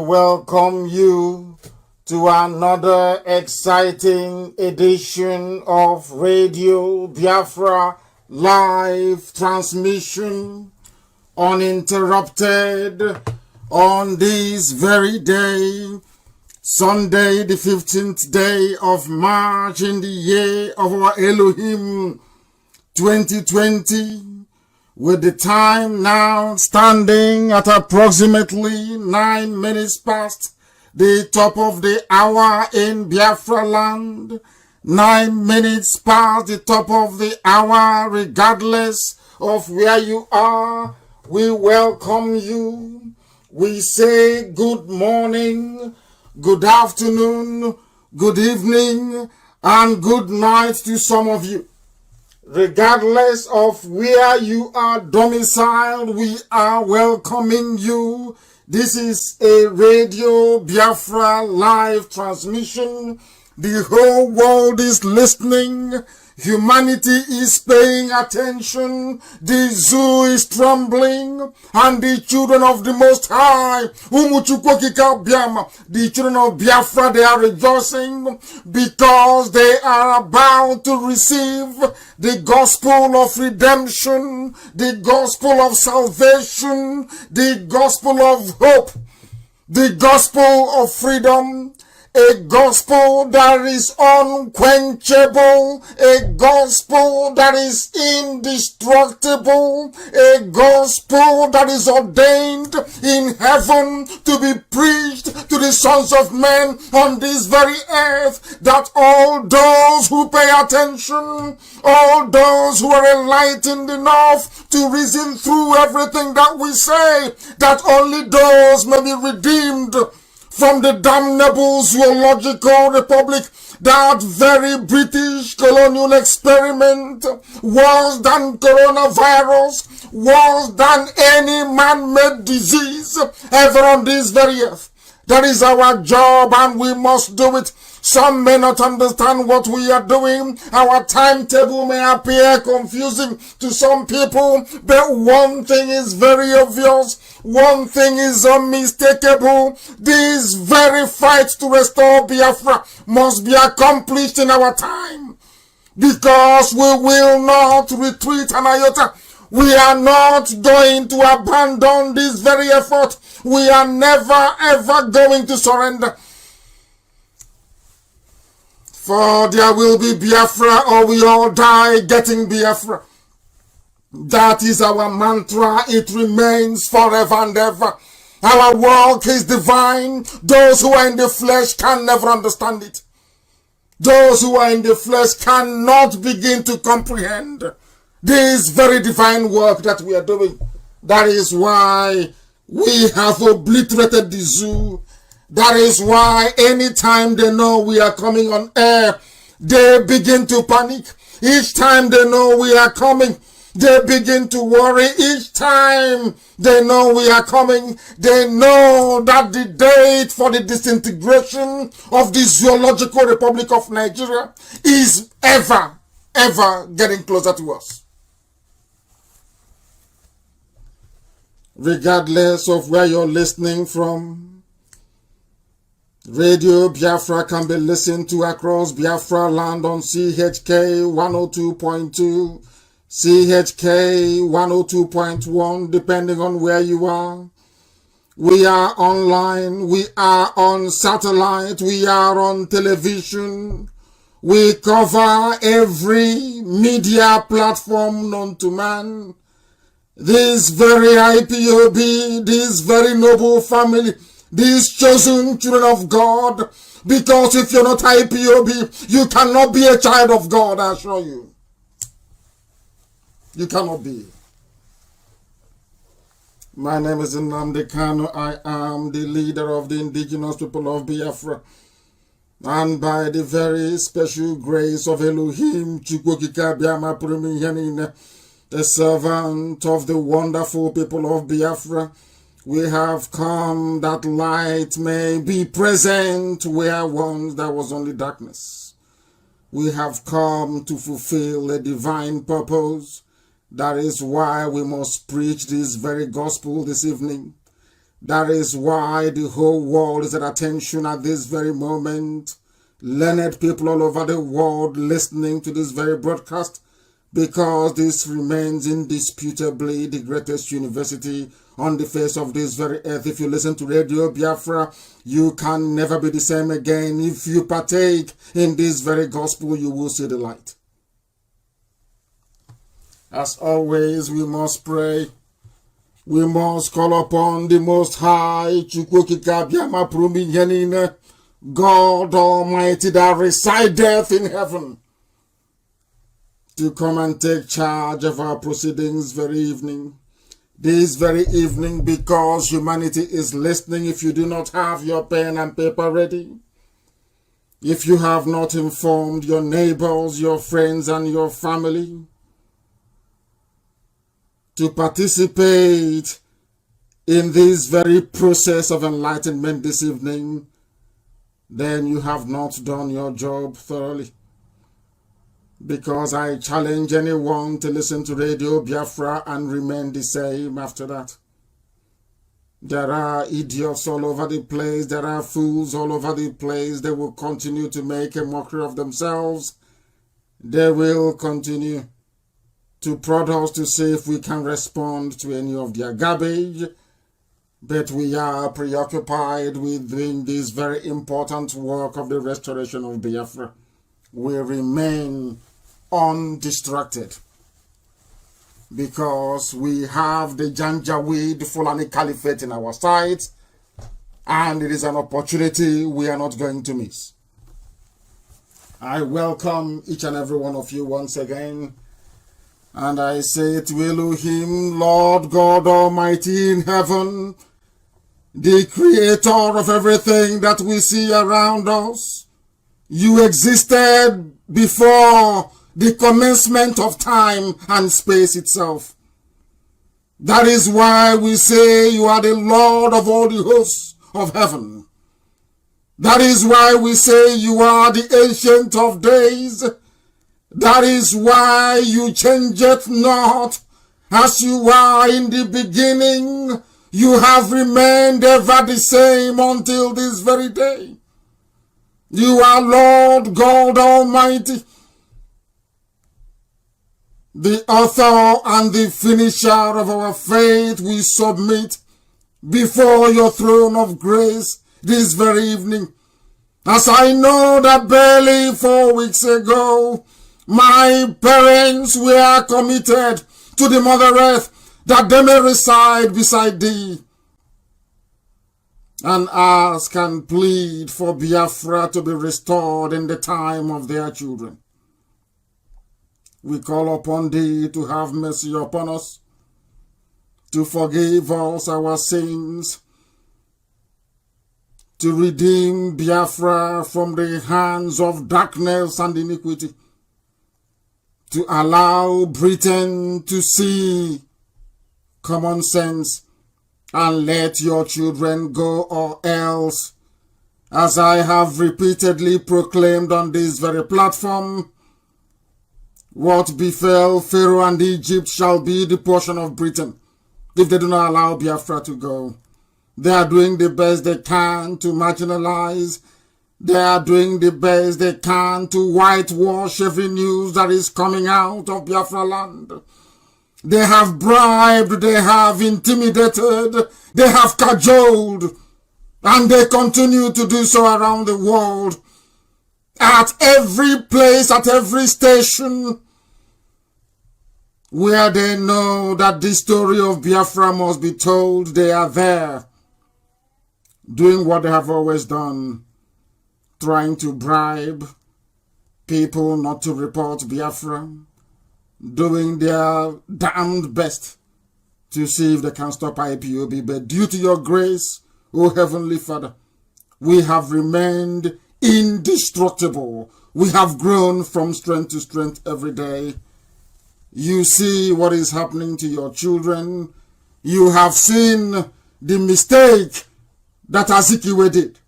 welcome you to another exciting edition of Radio Biafra live transmission, uninterrupted, on this very day, Sunday, the 15th day of March in the year of our Elohim 2020, with the time now standing at approximately 9 minutes past the top of the hour in Biafra land. 9 minutes past the top of the hour, regardless of where you are. We welcome you. We say good morning, good afternoon, good evening, and good night to some of you. Regardless of where you are domiciled, we are welcoming you. This is a Radio Biafra live transmission. The whole world is listening. Humanity is paying attention. The zoo is trembling. And the children of the Most High, the children of Biafra, they are rejoicing because they are about to receive the gospel of redemption, the gospel of salvation, the gospel of hope, the gospel of freedom. A gospel that is unquenchable, a gospel that is indestructible, a gospel that is ordained in heaven to be preached to the sons of men on this very earth, that all those who pay attention, all those who are enlightened enough to reason through everything that we say, that only those may be redeemed from the damnable zoological republic. That very British colonial experiment, worse than coronavirus, worse than any man-made disease ever on this very earth. That is our job, and we must do it. Some may not understand what we are doing. Our timetable may appear confusing to some people, but one thing is very obvious. One thing is unmistakable. This very fight to restore Biafra must be accomplished in our time, because we will not retreat an iota. We are not going to abandon this very effort. We are never ever going to surrender. For there will be Biafra or we all die getting Biafra. That is our mantra. It remains forever and ever. Our work is divine. Those who are in the flesh can never understand it. Those who are in the flesh cannot begin to comprehend this very divine work that we are doing. That is why we have obliterated the zoo. That is why anytime they know we are coming on air, they begin to panic. Each time they know we are coming, they begin to worry. Each time they know we are coming, they know that the date for the disintegration of the Zoological Republic of Nigeria is ever getting closer to us. Regardless of where you're listening from, Radio Biafra can be listened to across Biafra land on CHK 102.2, CHK 102.1, depending on where you are. We are online, we are on satellite, we are on television. We cover every media platform known to man. This very IPOB, this very noble family, these chosen children of God, because if you're not IPOB, you cannot be a child of God, I assure you. You cannot be. My name is Nnamdi Kanu. I am the leader of the indigenous people of Biafra. And by the very special grace of Elohim, the servant of the wonderful people of Biafra, we have come that light may be present where once there was only darkness. We have come to fulfill a divine purpose. That is why we must preach this very gospel this evening. That is why the whole world is at attention at this very moment. Learned people all over the world listening to this very broadcast, because this remains indisputably the greatest university on the face of this very earth. If you listen to Radio Biafra, you can never be the same again. If you partake in this very gospel, you will see the light. As always, we must pray. We must call upon the Most High, God Almighty that resideth in heaven, to come and take charge of our proceedings this very evening, because humanity is listening. If you do not have your pen and paper ready, if you have not informed your neighbors, your friends, and your family to participate in this very process of enlightenment this evening, then you have not done your job thoroughly. Because I challenge anyone to listen to Radio Biafra and remain the same after that. There are idiots all over the place. There are fools all over the place. They will continue to make a mockery of themselves. They will continue to prod us to see if we can respond to any of their garbage. But we are preoccupied with doing this very important work of the restoration of Biafra. We remain undistracted because we have the Janjaweed Fulani Caliphate in our sights, and it is an opportunity we are not going to miss. I welcome each and every one of you once again, and I say to Elohim, Lord God Almighty in heaven, the creator of everything that we see around us, you existed before the commencement of time and space itself. That is why we say you are the Lord of all the hosts of heaven. That is why we say you are the Ancient of Days. That is why you changeth not. As you are in the beginning, you have remained ever the same until this very day. You are Lord God Almighty, the author and the finisher of our faith. We submit before your throne of grace this very evening. As I know that barely 4 weeks ago, my parents were committed to the Mother Earth, that they may reside beside thee, and ask and plead for Biafra to be restored in the time of their children. We call upon thee to have mercy upon us, to forgive us our sins, to redeem Biafra from the hands of darkness and iniquity, to allow Britain to see common sense and let your children go, or else, as I have repeatedly proclaimed on this very platform, what befell Pharaoh and Egypt shall be the portion of Britain if they do not allow Biafra to go. They are doing the best they can to marginalize. They are doing the best they can to whitewash every news that is coming out of Biafra land. They have bribed, they have intimidated, they have cajoled, and they continue to do so around the world. At every place, at every station, where they know that the story of Biafra must be told, they are there, doing what they have always done, trying to bribe people not to report Biafra, doing their damned best to see if they can stop IPOB. But due to your grace, O Heavenly Father, we have remained indestructible. We have grown from strength to strength every day. You see what is happening to your children. You have seen the mistake that Azikiwe did.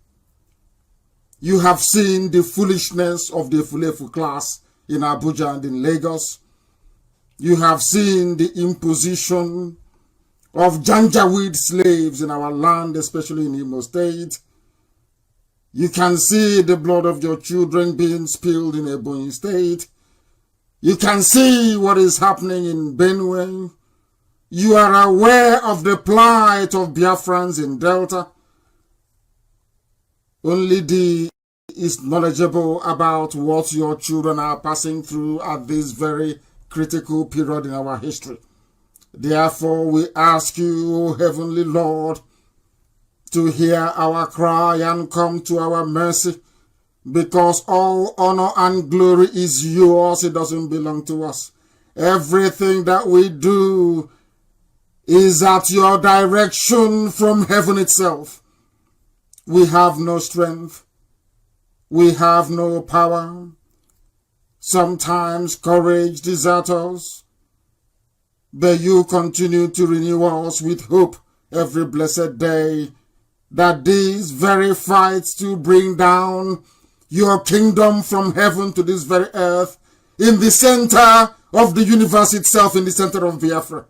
You have seen the foolishness of the Fulefu class in Abuja and in Lagos. You have seen the imposition of Janjaweed slaves in our land, especially in Imo State. You can see the blood of your children being spilled in Ebonyi State. You can see what is happening in Benue. You are aware of the plight of Biafrans in Delta. Only D is knowledgeable about what your children are passing through at this very critical period in our history. Therefore, we ask you, O Heavenly Lord, to hear our cry and come to our mercy, because all honor and glory is yours. It doesn't belong to us. Everything that we do is at your direction from heaven itself. We have no strength. We have no power. Sometimes courage deserts us, but you continue to renew us with hope every blessed day, that these very fights to bring down your kingdom from heaven to this very earth, in the center of the universe itself, in the center of Biafra,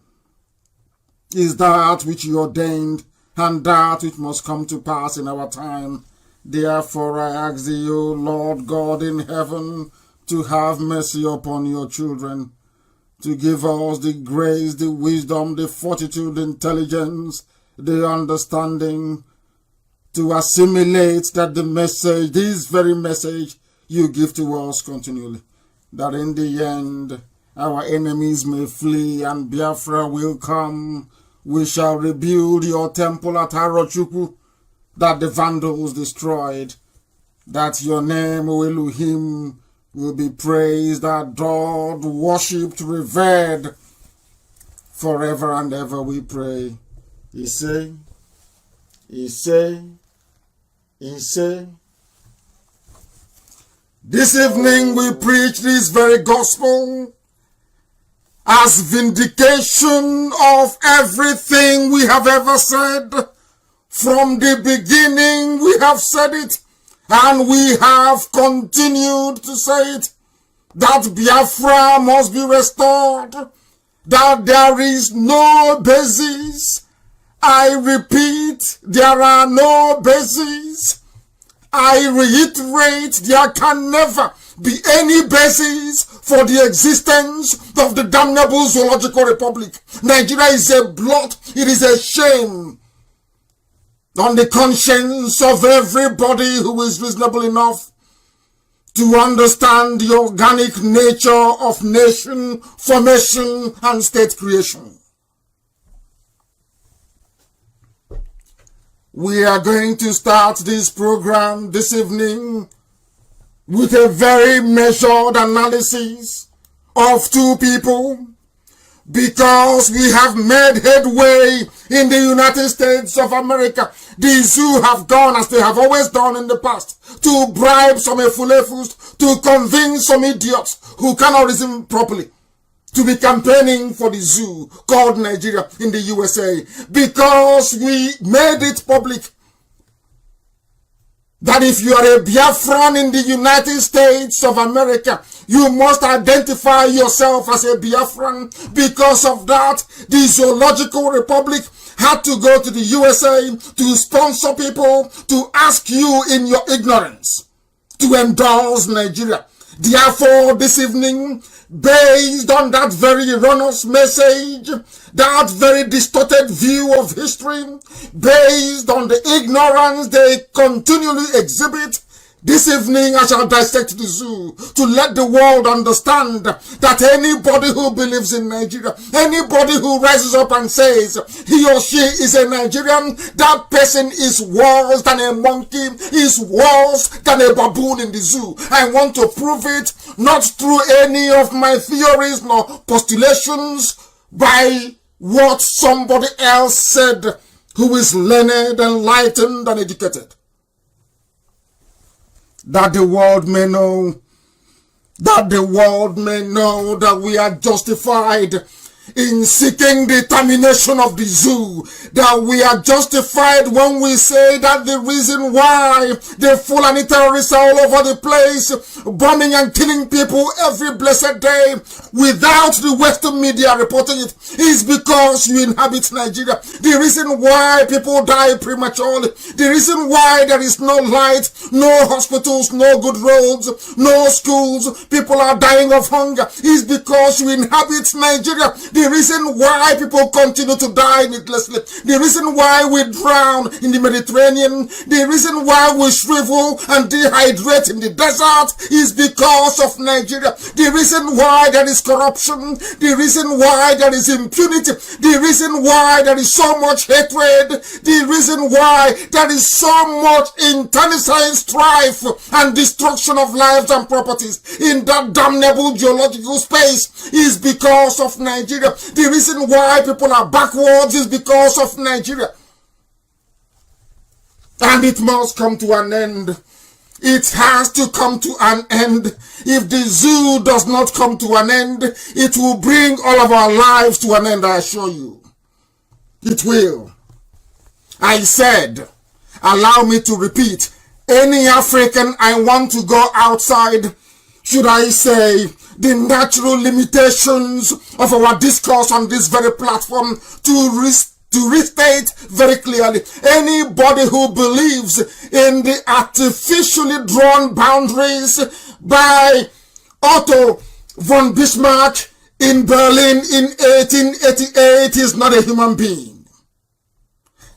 is that which you ordained and that which must come to pass in our time. Therefore I ask thee, O Lord God in heaven, to have mercy upon your children, to give us the grace, the wisdom, the fortitude, the intelligence, the understanding, to assimilate that the message, this very message, you give to us continually, that in the end our enemies may flee and Biafra will come. We shall rebuild your temple at Arochukwu that the Vandals destroyed, that your name, O Elohim, will be praised, adored, worshipped, revered forever and ever, we pray. He say. This evening we preach this very gospel as vindication of everything we have ever said. From the beginning we have said it, and we have continued to say it, that Biafra must be restored, that there is no basis. I repeat, there are no basis. I reiterate, there can never be any basis for the existence of the damnable zoological republic. Nigeria is a blot, it is a shame on the conscience of everybody who is reasonable enough to understand the organic nature of nation formation and state creation. We are going to start this program this evening with a very measured analysis of two people, because we have made headway in the United States of America. The zoo have gone, as they have always done in the past, to bribe some efulefus, to convince some idiots who cannot reason properly, to be campaigning for the zoo called Nigeria in the USA, because we made it public that if you are a Biafran in the United States of America, you must identify yourself as a Biafran. Because of that, the Zoological Republic had to go to the USA to sponsor people, to ask you in your ignorance to endorse Nigeria. Therefore, this evening, based on that very erroneous message, that very distorted view of history, based on the ignorance they continually exhibit, this evening I shall dissect the zoo to let the world understand that anybody who believes in Nigeria, anybody who rises up and says he or she is a Nigerian, that person is worse than a monkey, is worse than a baboon in the zoo. I want to prove it, not through any of my theories nor postulations, by what somebody else said who is learned, enlightened, and educated. That the world may know, that we are justified in seeking the termination of the zoo, that we are justified when we say that the reason why the Fulani terrorists are all over the place, bombing and killing people every blessed day without the Western media reporting it, is because you inhabit Nigeria. The reason why people die prematurely, the reason why there is no light, no hospitals, no good roads, no schools, people are dying of hunger, is because you inhabit Nigeria. The reason why people continue to die needlessly, the reason why we drown in the Mediterranean, the reason why we shrivel and dehydrate in the desert, is because of Nigeria. The reason why there is corruption, the reason why there is impunity, the reason why there is so much hatred, the reason why there is so much internecine strife and destruction of lives and properties in that damnable geological space, is because of Nigeria. The reason why people are backwards is because of Nigeria. And it must come to an end. It has to come to an end. If the zoo does not come to an end, it will bring all of our lives to an end, I assure you. It will. I said, allow me to repeat, any African I want to go outside, should I say, the natural limitations of our discourse on this very platform, to restate very clearly, anybody who believes in the artificially drawn boundaries by Otto von Bismarck in Berlin in 1888 is not a human being.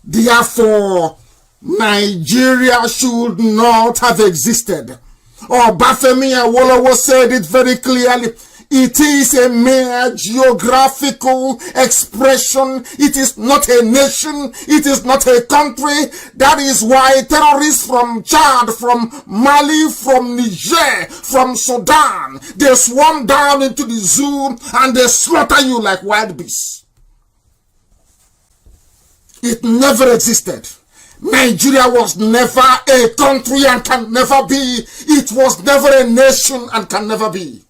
Therefore, Nigeria should not have existed. Bafemi Awolowo said it very clearly. It is a mere geographical expression. It is not a nation. It is not a country. That is why terrorists from Chad, from Mali, from Niger, from Sudan, they swarm down into the zoo and they slaughter you like wild beasts. It never existed. Nigeria was never a country and can never be. It was never a nation and can never be.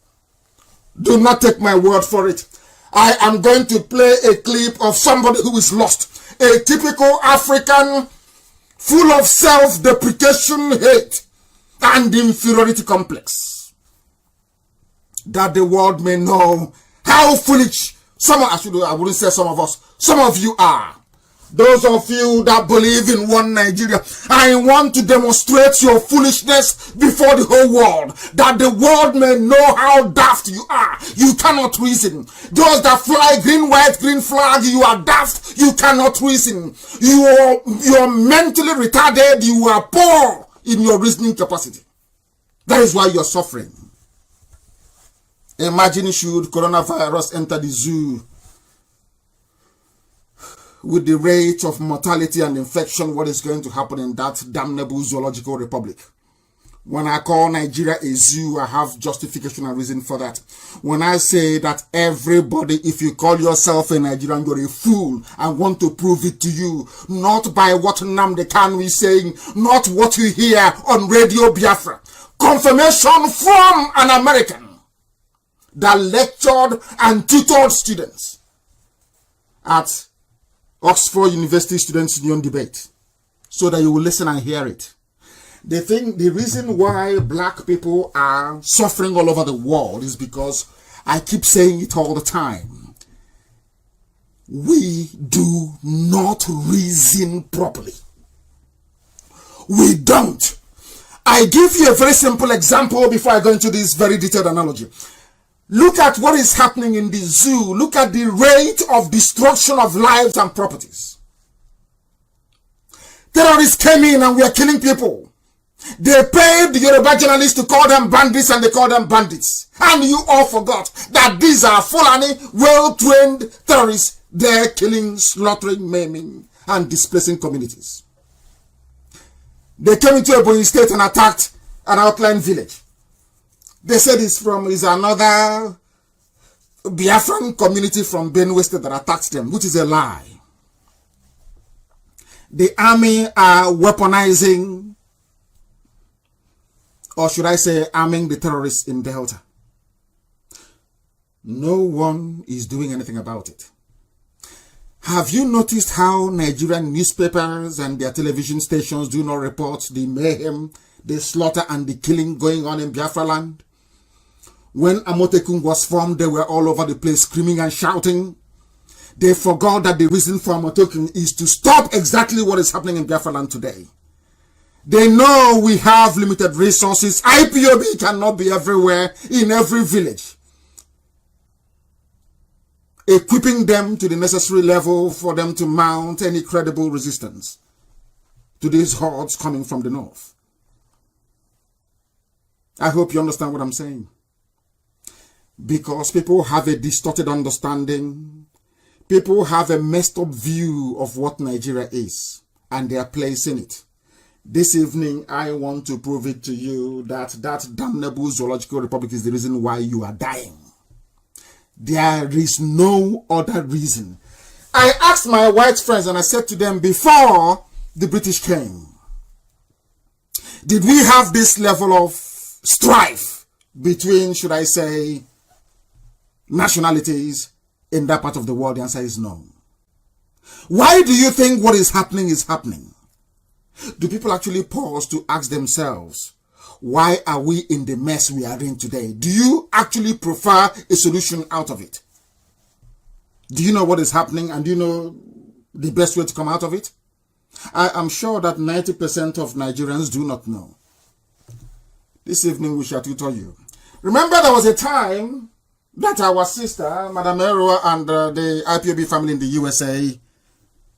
Do not take my word for it. I am going to play a clip of somebody who is lost. A typical African, full of self-deprecation, hate, and inferiority complex. That the world may know how foolish I wouldn't say some of us, some of you are. Those of you that believe in one Nigeria, I want to demonstrate your foolishness before the whole world, that the world may know how daft you are. You cannot reason. Those that fly green, white, green flag, you are daft. You cannot reason. You are mentally retarded. You are poor in your reasoning capacity. That is why you are suffering. Imagine should coronavirus enter the zoo. With the rate of mortality and infection, what is going to happen in that damnable zoological republic? When I call Nigeria a zoo, I have justification and reason for that. When I say that everybody, if you call yourself a Nigerian, you're a fool, I want to prove it to you. Not by what Nnamdi Kanu is saying, not what you hear on Radio Biafra. Confirmation from an American that lectured and tutored students at Oxford University Students' Union debate, so that you will listen and hear it. The reason why black people are suffering all over the world is because I keep saying it all the time. We do not reason properly. We don't. I give you a very simple example before I go into this very detailed analogy. Look at what is happening in the zoo. Look at the rate of destruction of lives and properties. Terrorists came in and we are killing people. They paid the Yoruba journalists to call them bandits and they call them bandits. And you all forgot that these are Fulani, well-trained terrorists. They're killing, slaughtering, maiming, and displacing communities. They came into Ebonyi State and attacked an outlying village. They said it's another Biafran community from Benue State that attacked them, which is a lie. The army are weaponizing, or should I say arming the terrorists in Delta. No one is doing anything about it. Have you noticed how Nigerian newspapers and their television stations do not report the mayhem, the slaughter and the killing going on in Biafra land? When Amotekun was formed, they were all over the place screaming and shouting. They forgot that the reason for Amotekun is to stop exactly what is happening in Biafra land today. They know we have limited resources. IPOB cannot be everywhere, in every village, equipping them to the necessary level for them to mount any credible resistance to these hordes coming from the north. I hope you understand what I'm saying. Because people have a distorted understanding. People have a messed up view of what Nigeria is, and they are placing it. This evening, I want to prove it to you that that damnable zoological republic is the reason why you are dying. There is no other reason. I asked my white friends and I said to them, before the British came, did we have this level of strife between, should I say, nationalities in that part of the world? The answer is no. Why do you think what is happening is happening? Do people actually pause to ask themselves, why are we in the mess we are in today? Do you actually prefer a solution out of it? Do you know what is happening, and do you know the best way to come out of it? I am sure that 90% of Nigerians do not know. This evening we shall tutor you. Remember, there was a time that our sister, Madam Erwa, and the IPOB family in the USA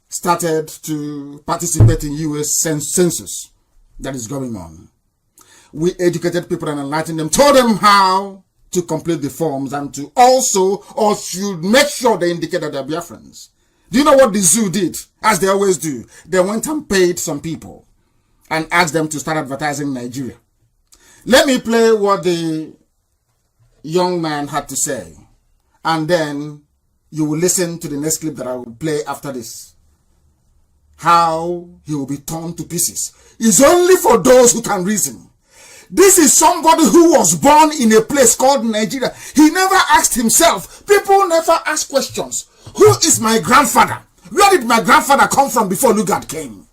started to participate in US census that is going on. We educated people and enlightened them, told them how to complete the forms and to also, or should make sure they indicate that they're Biafrans. Do you know what the zoo did? As they always do. They went and paid some people and asked them to start advertising Nigeria. Let me play what the young man had to say, and then you will listen to the next clip that I will play after this. How he will be torn to pieces. It's only for those who can reason. This is somebody who was born in a place called Nigeria. He never asked himself. People never ask questions. Who is my grandfather? Where did my grandfather come from before Lugard came?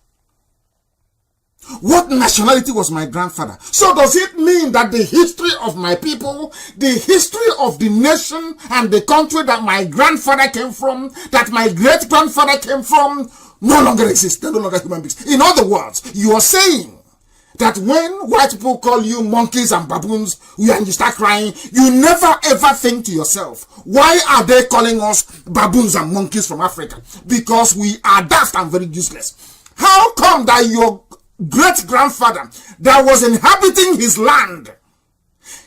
What nationality was my grandfather? So does it mean that the history of my people, the history of the nation and the country that my grandfather came from, that my great-grandfather came from, no longer exists? They're no longer human beings. In other words, you are saying that when white people call you monkeys and baboons and you start crying, you never ever think to yourself, why are they calling us baboons and monkeys from Africa? Because we are daft and very useless. How come that your great-grandfather that was inhabiting his land,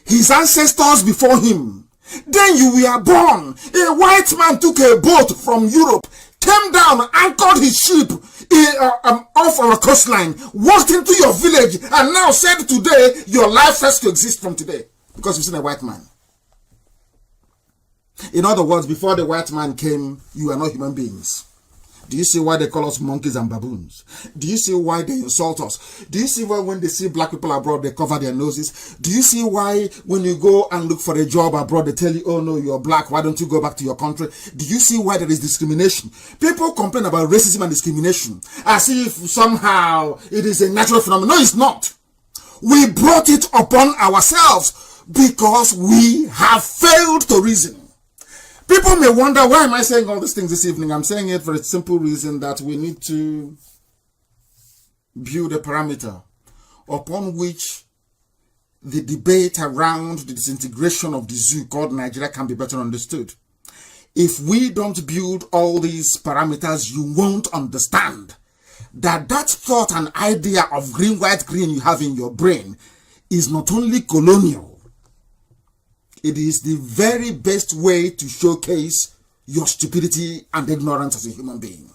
his ancestors before him, then you were born, a white man took a boat from Europe, came down, anchored his ship off our coastline, walked into your village, and now said today your life has to exist from today because you've seen a white man. In other words, before the white man came, you were not human beings. Do you see why they call us monkeys and baboons? Do you see why they insult us? Do you see why when they see black people abroad, they cover their noses? Do you see why when you go and look for a job abroad, they tell you, oh no, you're black, why don't you go back to your country? Do you see why there is discrimination? People complain about racism and discrimination as if somehow it is a natural phenomenon. No, it's not. We brought it upon ourselves because we have failed to reason. People may wonder, why am I saying all these things this evening? I'm saying it for a simple reason that we need to build a parameter upon which the debate around the disintegration of the zoo called Nigeria can be better understood. If we don't build all these parameters, you won't understand that that thought and idea of green, white, green you have in your brain is not only colonial. It is the very best way to showcase your stupidity and ignorance as a human being.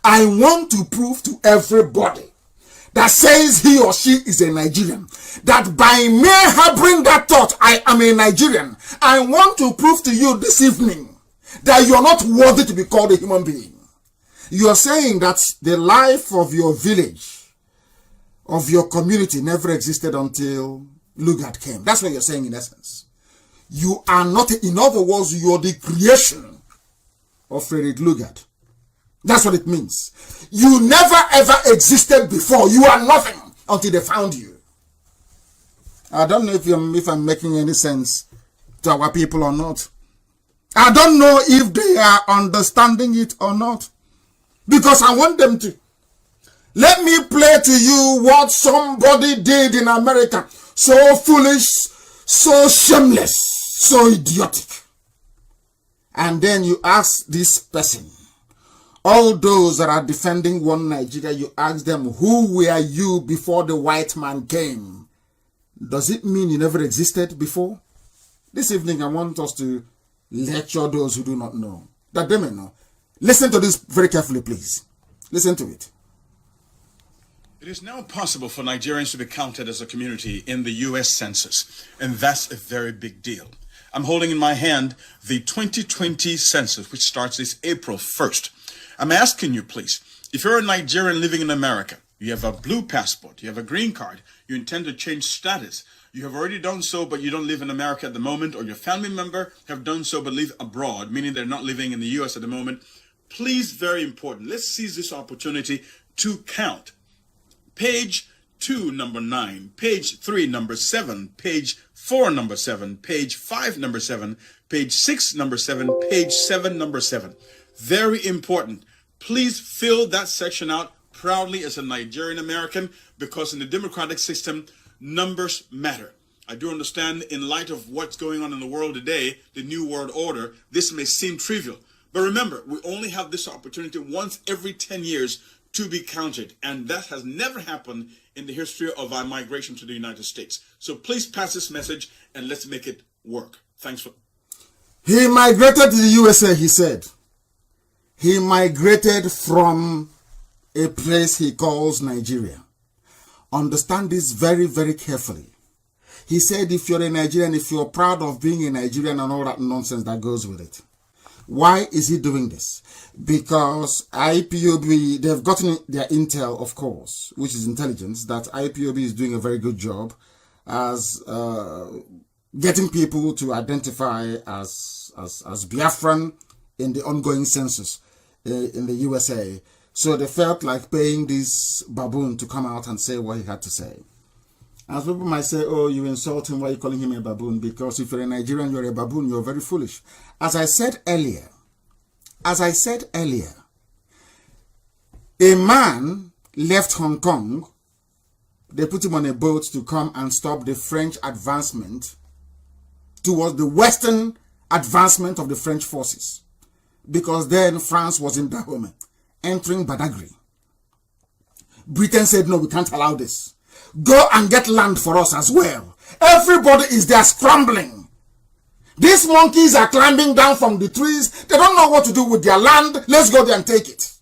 I want to prove to everybody that says he or she is a Nigerian, that by mere harboring that thought, I am a Nigerian, I want to prove to you this evening that you are not worthy to be called a human being. You are saying that the life of your village, of your community never existed until Lugard came. That's what you're saying in essence. You are not, in other words, you are the creation of Frederick Lugard. That's what it means. You never ever existed before. You are nothing until they found you. I don't know if I'm making any sense to our people or not. I don't know if they are understanding it or not. Because I want them to. Let me play to you what somebody did in America. So foolish, so shameless, so idiotic. And then you ask this person, all those that are defending one Nigeria, you ask them, who were you before the white man came? Does it mean you never existed before? This evening I want us to lecture those who do not know, that they may know. Listen to this very carefully, please. Listen to it. It is now possible for Nigerians to be counted as a community in the U.S. Census, and that's a very big deal. I'm holding in my hand the 2020 census, which starts this April 1st. I'm asking you, please, if you're a Nigerian living in America, you have a blue passport, you have a green card, you intend to change status, you have already done so, but you don't live in America at the moment, or your family member have done so but live abroad, meaning they're not living in the U.S. at the moment, please, very important, let's seize this opportunity to count. Page 2, number 9, page 3, number 7, page 4, number 7, page 5, number 7, page 6, number 7, page 7, number 7. Very important. Please fill that section out proudly as a Nigerian American, because in the democratic system, numbers matter. I do understand, in light of what's going on in the world today, the New World Order, this may seem trivial. But remember, we only have this opportunity once every 10 years to be counted. And that has never happened in the history of our migration to the United States. So please pass this message and let's make it work. Thanks for... He migrated to the USA, he said. He migrated from a place he calls Nigeria. Understand this very, very carefully. He said if you're a Nigerian, if you're proud of being a Nigerian and all that nonsense that goes with it. Why is he doing this? Because IPOB, they've gotten their intel, of course, which is intelligence, that IPOB is doing a very good job as getting people to identify as Biafran in the ongoing census in the USA. So they felt like paying this baboon to come out and say what he had to say. As people might say, oh, you insult him, why are you calling him a baboon? Because if you're a Nigerian, you're a baboon, you're very foolish. As I said earlier, a man left Hong Kong. They put him on a boat to come and stop the French advancement towards the Western advancement of the French forces. Because then France was in Dahomey, entering Badagry. Britain said, no, we can't allow this. Go and get land for us as well. Everybody is there scrambling. These monkeys are climbing down from the trees. They don't know what to do with their land. Let's go there and take it.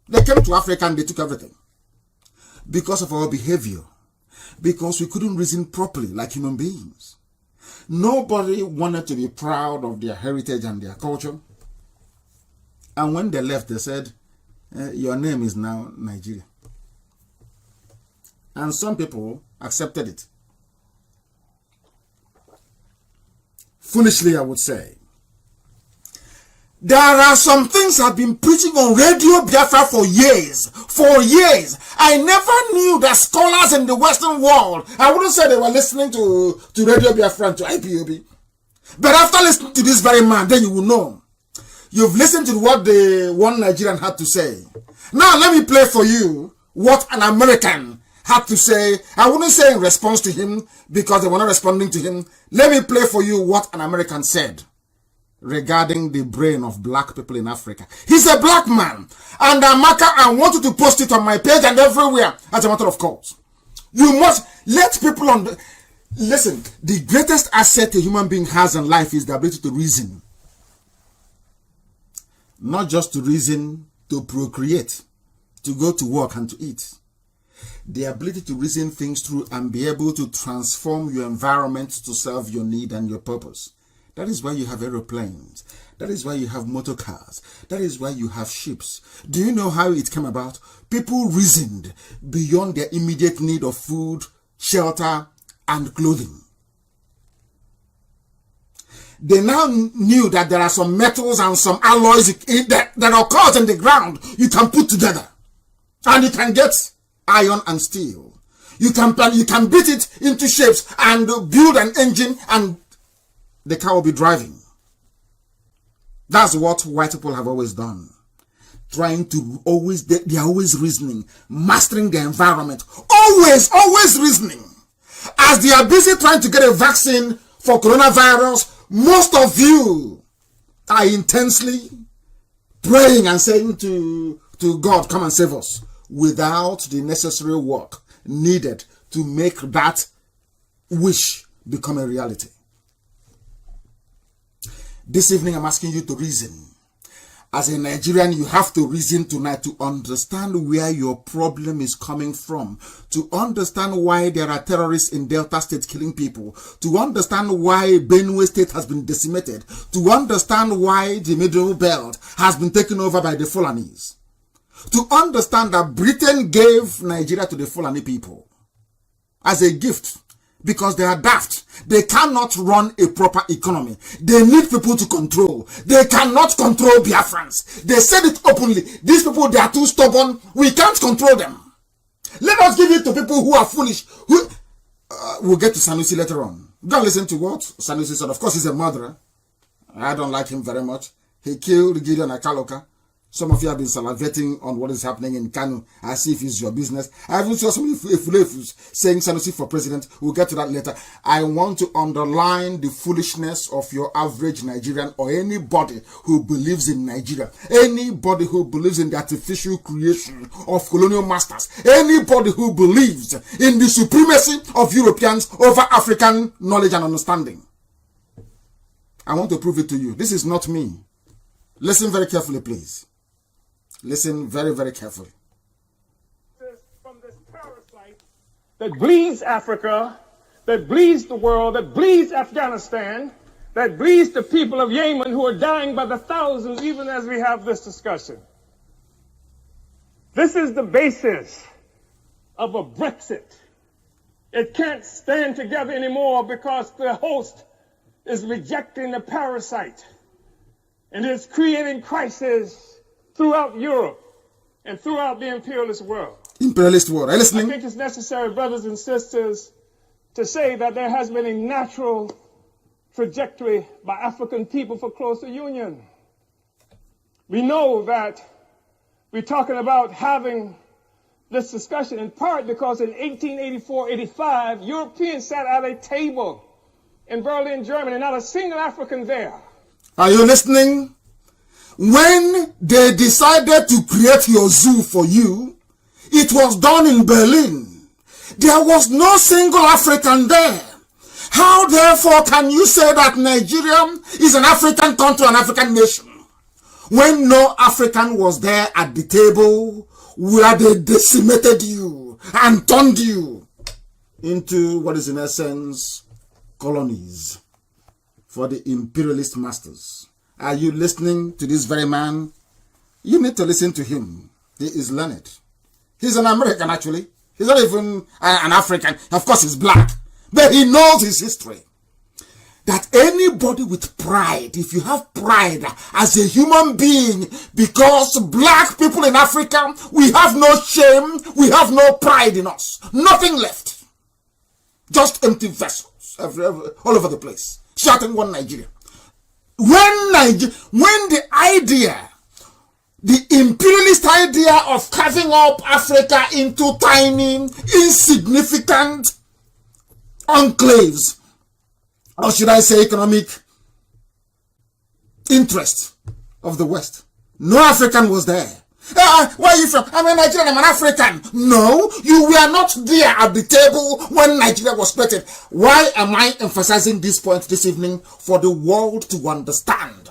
They came to Africa and they took everything. Because of our behavior. Because we couldn't reason properly like human beings. Nobody wanted to be proud of their heritage and their culture. And when they left, they said, your name is now Nigeria. And some people accepted it. Foolishly, I would say. There are some things I've been preaching on Radio Biafra for years. For years. I never knew that scholars in the Western world, I wouldn't say they were listening to Radio Biafra and to IPOB. But after listening to this very man, then you will know. You've listened to what the one Nigerian had to say. Now let me play for you what an American had to say. I wouldn't say in response to him because they were not responding to him. Let me play for you what an American said regarding the brain of black people in Africa. He's a black man. And I wanted to post it on my page and everywhere as a matter of course. You must let people listen, the greatest asset a human being has in life is the ability to reason. Not just to reason, to procreate, to go to work and to eat. The ability to reason things through and be able to transform your environment to serve your need and your purpose. That is why you have aeroplanes. That is why you have motor cars. That is why you have ships. Do you know how it came about? People reasoned beyond their immediate need of food, shelter, and clothing. They now knew that there are some metals and some alloys that occurs in the ground you can put together. And you can get iron and steel. You can beat it into shapes and build an engine and the car will be driving. That's what white people have always done. They are always reasoning, mastering the environment. Always reasoning. As they are busy trying to get a vaccine for coronavirus, most of you are intensely praying and saying to God, come and save us, without the necessary work needed to make that wish become a reality. This evening, I'm asking you to reason. As a Nigerian, you have to reason tonight to understand where your problem is coming from, to understand why there are terrorists in Delta State killing people, to understand why Benue State has been decimated, to understand why the Middle Belt has been taken over by the Fulanis, to understand that Britain gave Nigeria to the Fulani people as a gift because they are daft. They cannot run a proper economy. They need people to control. They cannot control Biafrans. They said it openly. These people, they are too stubborn. We can't control them. Let us give it to people who are foolish. We'll get to Sanusi later on. Go and listen to what Sanusi said. Of course, he's a murderer. I don't like him very much. He killed Gideon Akaloka. Some of you have been salivating on what is happening in Kanu as if it's your business. I haven't seen some Fulefus saying Sanusi for president. We'll get to that later. I want to underline the foolishness of your average Nigerian or anybody who believes in Nigeria. Anybody who believes in the artificial creation of colonial masters. Anybody who believes in the supremacy of Europeans over African knowledge and understanding. I want to prove it to you. This is not me. Listen very carefully, please. Listen very, very carefully. From this parasite that bleeds Africa, that bleeds the world, that bleeds Afghanistan, that bleeds the people of Yemen who are dying by the thousands even as we have this discussion. This is the basis of a Brexit. It can't stand together anymore because the host is rejecting the parasite and it's creating crisis throughout Europe and throughout the imperialist world. Imperialist world. Are you listening? I think it's necessary, brothers and sisters, to say that there has been a natural trajectory by African people for closer union. We know that we're talking about having this discussion in part because in 1884-85, Europeans sat at a table in Berlin, Germany, not a single African there. Are you listening? When they decided to create your zoo for you, it was done in Berlin. There was no single African there. How therefore can you say that Nigeria is an African country, an African nation, when no African was there at the table where they decimated you and turned you into what is in essence colonies for the imperialist masters? Are you listening to this very man? You need to listen to him. He is learned. He's an American, actually. He's not even an African. Of course, he's black. But he knows his history. That anybody with pride, if you have pride as a human being, because black people in Africa, we have no shame, we have no pride in us. Nothing left. Just empty vessels all over the place. Shouting one Nigeria. When the idea, the imperialist idea of carving up Africa into tiny, insignificant enclaves, or should I say economic interest of the West, no African was there. Where are you from? I'm a Nigerian, I'm an African. No, you were not there at the table when Nigeria was created. Why am I emphasizing this point this evening? For the world to understand.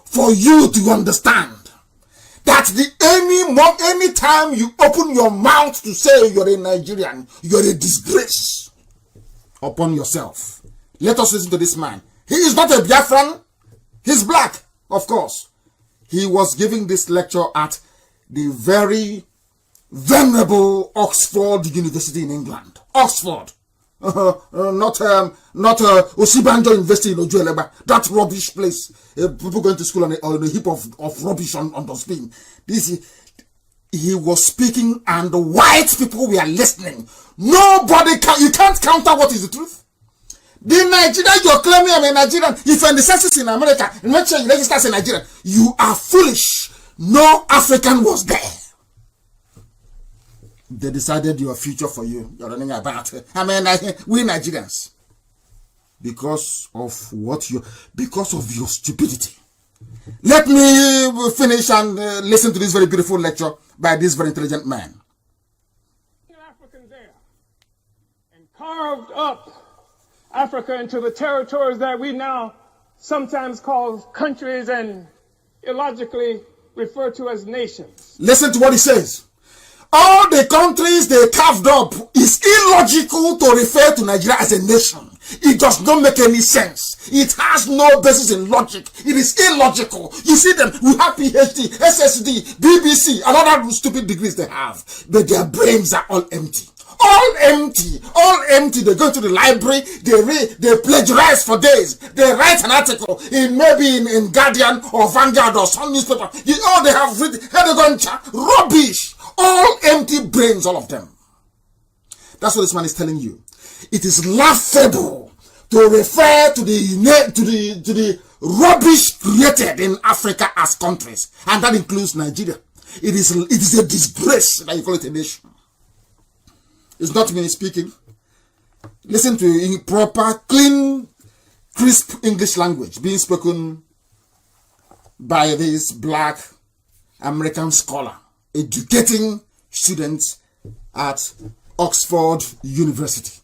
For you to understand that any time you open your mouth to say you're a Nigerian, you're a disgrace upon yourself. Let us listen to this man. He is not a Biafran. He's black, of course. He was giving this lecture at the very venerable Oxford University in England. Oxford. not Osibanjo University in Ojuelegba, that rubbish place. People going to school on a heap of rubbish on dustbin. He was speaking and the white people were listening. Nobody can, you can't counter what is the truth. The Nigerian, you're claiming I'm a Nigerian. If you're in the census in America, and make sure you register as a Nigerian, you are foolish. No African was there. They decided your future for you. You're running about. We Nigerians. Because of your stupidity. Let me finish and listen to this very beautiful lecture by this very intelligent man. African there and carved up Africa into the territories that we now sometimes call countries and illogically refer to as nations. Listen to what he says. All the countries they carved up is illogical to refer to Nigeria as a nation. It does not make any sense. It has no basis in logic. It is illogical. You see them, we have PhD, SSD, BBC, and other stupid degrees they have. But their brains are all empty. All empty. All empty. They go to the library, they read, they plagiarize for days. They write an article in Guardian or Vanguard or some newspaper. They have written rubbish. All empty brains, all of them. That's what this man is telling you. It is laughable to refer to the rubbish created in Africa as countries, and that includes Nigeria. It is a disgrace that you call it a nation. It's not me speaking. Listen to proper, clean, crisp English language being spoken by this black American scholar educating students at Oxford University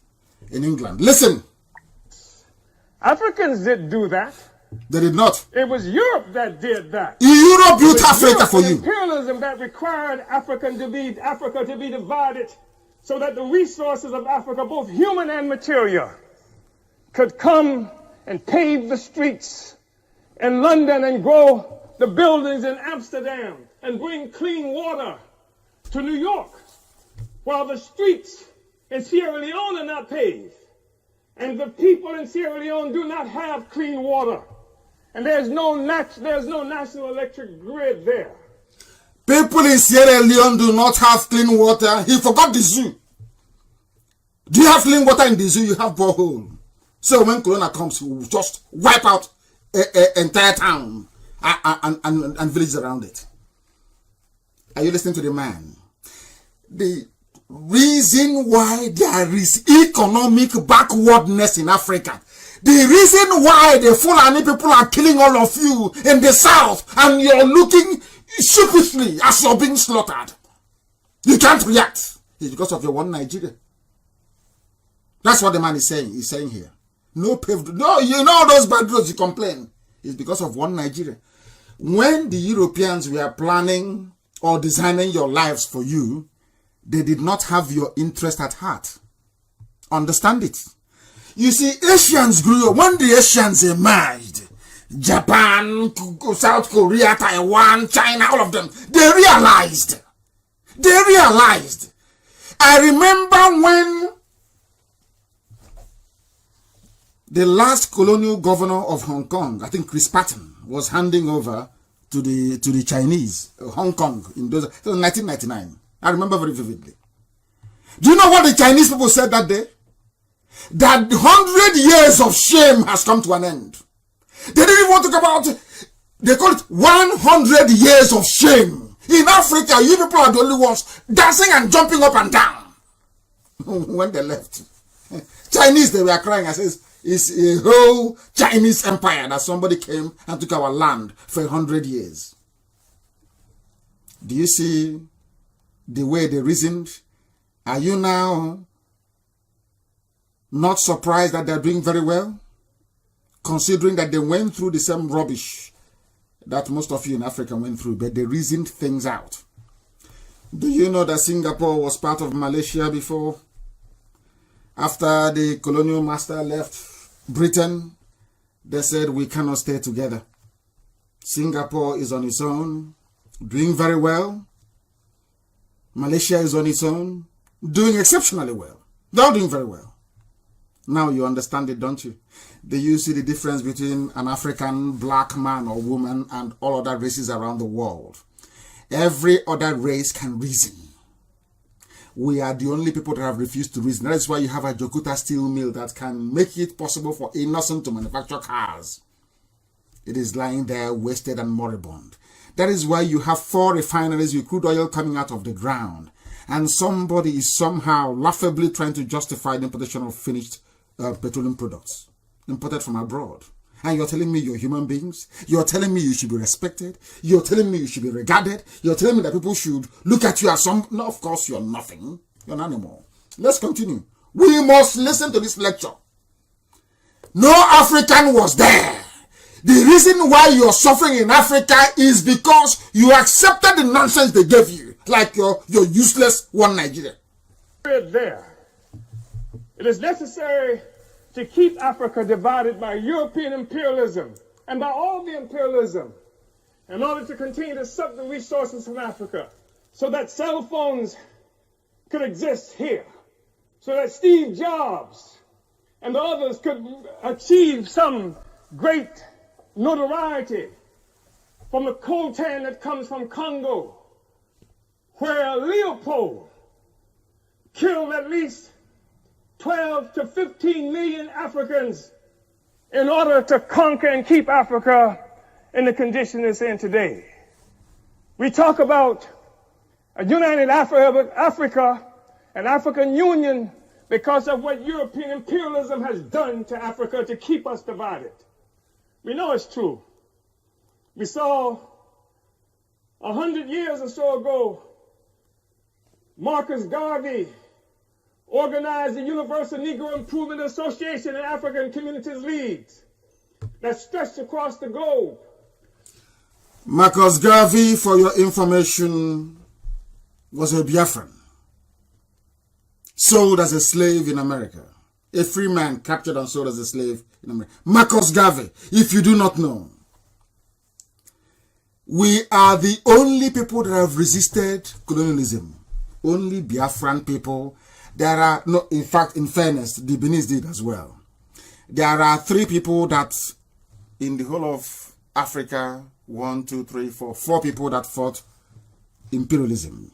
in England. Listen. Africans didn't do that. They did not. It was Europe that did that. Europe built Africa for you. Imperialism that required Africa to be divided so that the resources of Africa, both human and material, could come and pave the streets in London and grow the buildings in Amsterdam and bring clean water to New York, while the streets in Sierra Leone are not paved, and the people in Sierra Leone do not have clean water, and there's no national electric grid there. People in Sierra Leone do not have clean water. He forgot the zoo. Do you have clean water in the zoo? You have borehole. So when Corona comes, we will just wipe out an entire town and villages around it. Are you listening to the man? The reason why there is economic backwardness in Africa, the reason why the Fulani people are killing all of you in the south and you're looking sheepishly as you're being slaughtered, you can't react, it's because of your one Nigeria. That's what the man is saying. He's saying here, no paved, no, you know those bad roads you complain, it's because of one Nigeria. When the Europeans were planning or designing your lives for you, they did not have your interest at heart. Understand it. You see, Asians grew up. When the Asians emerged, Japan, South Korea, Taiwan, China, all of them, they realized. I remember when the last colonial governor of Hong Kong, I think Chris Patton, was handing over to the Chinese, Hong Kong, in 1999. I remember very vividly. Do you know what the Chinese people said that day? That 100 years of shame has come to an end. They didn't even want to talk about, they call it 100 years of shame. In Africa, you people are the only ones dancing and jumping up and down. When they left, Chinese, they were crying. I says, it's a whole Chinese empire that somebody came and took our land for 100 years. Do you see the way they reasoned? Are you now not surprised that they're doing very well? Considering that they went through the same rubbish that most of you in Africa went through, but they reasoned things out. Do you know that Singapore was part of Malaysia before? After the colonial master left Britain, they said we cannot stay together. Singapore is on its own, doing very well. Malaysia is on its own, doing exceptionally well. They're doing very well. Now you understand it, don't you? Do you see the difference between an African black man or woman and all other races around the world? Every other race can reason. We are the only people that have refused to reason. That is why you have a Jokuta steel mill that can make it possible for innocent to manufacture cars. It is lying there wasted and moribund. That is why you have 4 refineries with crude oil coming out of the ground. And somebody is somehow laughably trying to justify the importation of finished petroleum products imported from abroad. And you're telling me you're human beings? You're telling me you should be respected? You're telling me you should be regarded? You're telling me that people should look at you as some... No, of course you're nothing. You're an animal. Let's continue. We must listen to this lecture. No African was there. The reason why you're suffering in Africa is because you accepted the nonsense they gave you, like your useless one Nigeria. There. It is necessary to keep Africa divided by European imperialism and by all the imperialism in order to continue to suck the resources from Africa so that cell phones could exist here, so that Steve Jobs and the others could achieve some great notoriety from the coltan that comes from Congo, where Leopold killed at least 12 to 15 million Africans in order to conquer and keep Africa in the condition it's in today. We talk about a united Africa, an African Union, because of what European imperialism has done to Africa to keep us divided. We know it's true. We saw 100 years or so ago, Marcus Garvey organized the Universal Negro Improvement Association and African Communities Leagues that stretched across the globe. Marcus Garvey, for your information, was a Biafran, sold as a slave in America. A free man captured and sold as a slave in America. Marcus Garvey, if you do not know. We are the only people that have resisted colonialism. Only Biafran people. There are, no, in fact, in fairness, the Beninese did as well. There are 3 people that, in the whole of Africa, 4 people that fought imperialism.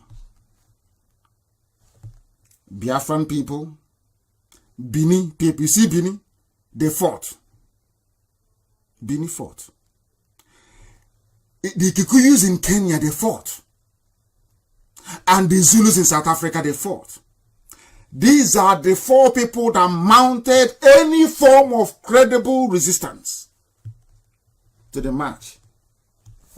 Biafran people, Bini people. You see Bini? They fought. Bini fought. The Kikuyus in Kenya, they fought. And the Zulus in South Africa, they fought. These are the 4 people that mounted any form of credible resistance to the march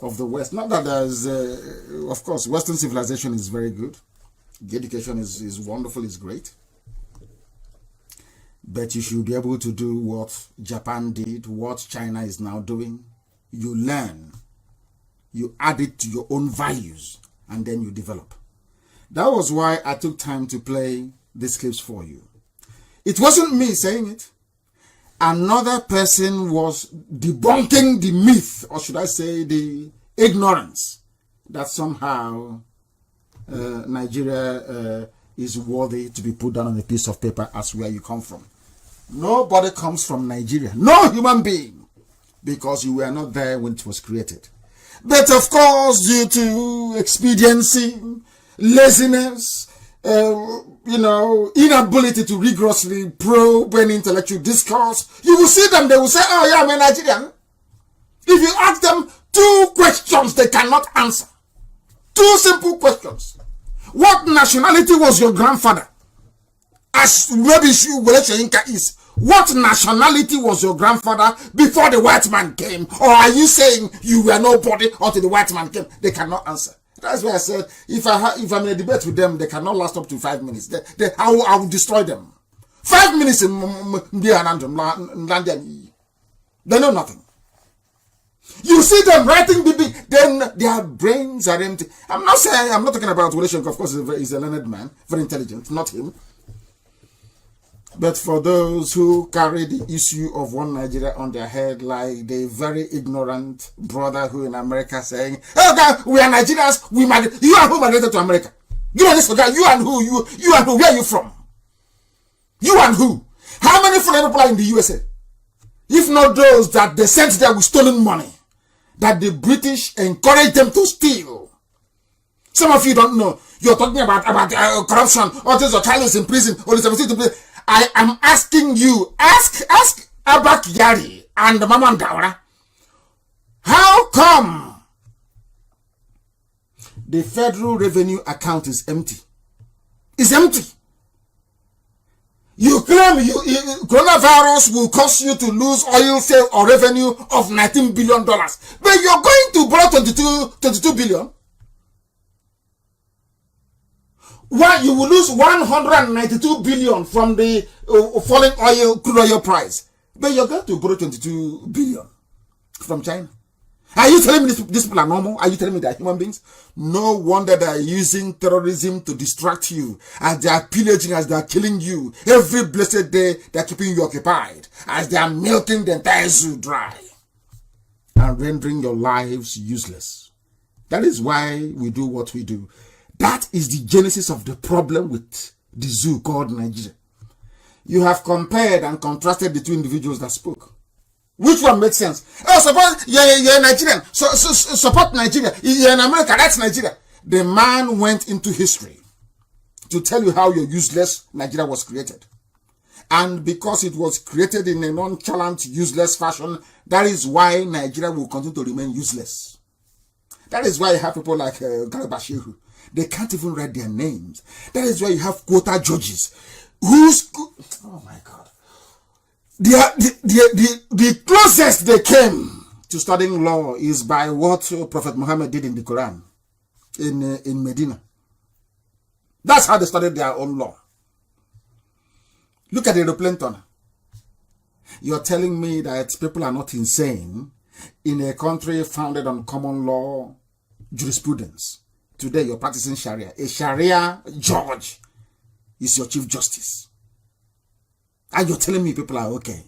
of the West. Not that there's, of course, Western civilization is very good. The education is wonderful, is great. But you should be able to do what Japan did, what China is now doing. You learn, you add it to your own values, and then you develop. That was why I took time to play these clips for you. It wasn't me saying it. Another person was debunking the myth, or should I say the ignorance, that somehow Nigeria is worthy to be put down on a piece of paper as where you come from. Nobody comes from Nigeria. No human being. Because you were not there when it was created. But of course, due to expediency, laziness, inability to rigorously probe any intellectual discourse, you will see them, they will say, oh yeah, I'm a Nigerian. If you ask them 2 questions, they cannot answer. 2 simple questions. What nationality was your grandfather? As rubbish is, what nationality was your grandfather before the white man came? Or are you saying you were nobody until the white man came? They cannot answer. That's why I said, if I'm in a debate with them, they cannot last up to 5 minutes. I will destroy them. 5 minutes in they know nothing. You see them writing BB, then their brains are empty. I'm not talking about Wole. Of course, he's a learned man, very intelligent, not him. But for those who carry the issue of one Nigeria on their head, like the very ignorant brother who in America saying, oh God, we are Nigerians, you and who migrated to America? You and this guy, you and who, where are you from? You and who? How many foreign people are in the USA? If not those that they sent there with stolen money, that the British encouraged them to steal. Some of you don't know. You're talking about corruption, or this, your child is in prison, or this, in prison. I am asking you, ask Abak Yari and Mama Daura, how come the federal revenue account is empty? It's empty. You claim coronavirus will cause you to lose oil sales or revenue of $19 billion, but you're going to borrow 22 billion. Why you will lose 192 billion from the falling crude oil price, but you're going to borrow 22 billion from China? Are you telling me these people are normal? Are you telling me they are human beings? No wonder they are using terrorism to distract you, as they are pillaging, as they are killing you. Every blessed day they are keeping you occupied, as they are milking the entire zoo dry and rendering your lives useless. That is why we do what we do. That is the genesis of the problem with the zoo called Nigeria. You have compared and contrasted the two individuals that spoke. Which one makes sense? Oh, suppose you're Nigerian, so support Nigeria. You're in America, that's Nigeria. The man went into history to tell you how your useless Nigeria was created. And because it was created in a nonchalant, useless fashion, that is why Nigeria will continue to remain useless. That is why you have people like Garibashiru. They can't even write their names. That is why you have quota judges. Oh my God. The closest they came to studying law is by what Prophet Muhammad did in the Quran, in Medina. That's how they studied their own law. Look at the aeroplane tunnel. You're telling me that people are not insane in a country founded on common law jurisprudence. Today you're practicing Sharia. A Sharia judge is your chief justice. And you're telling me people are okay.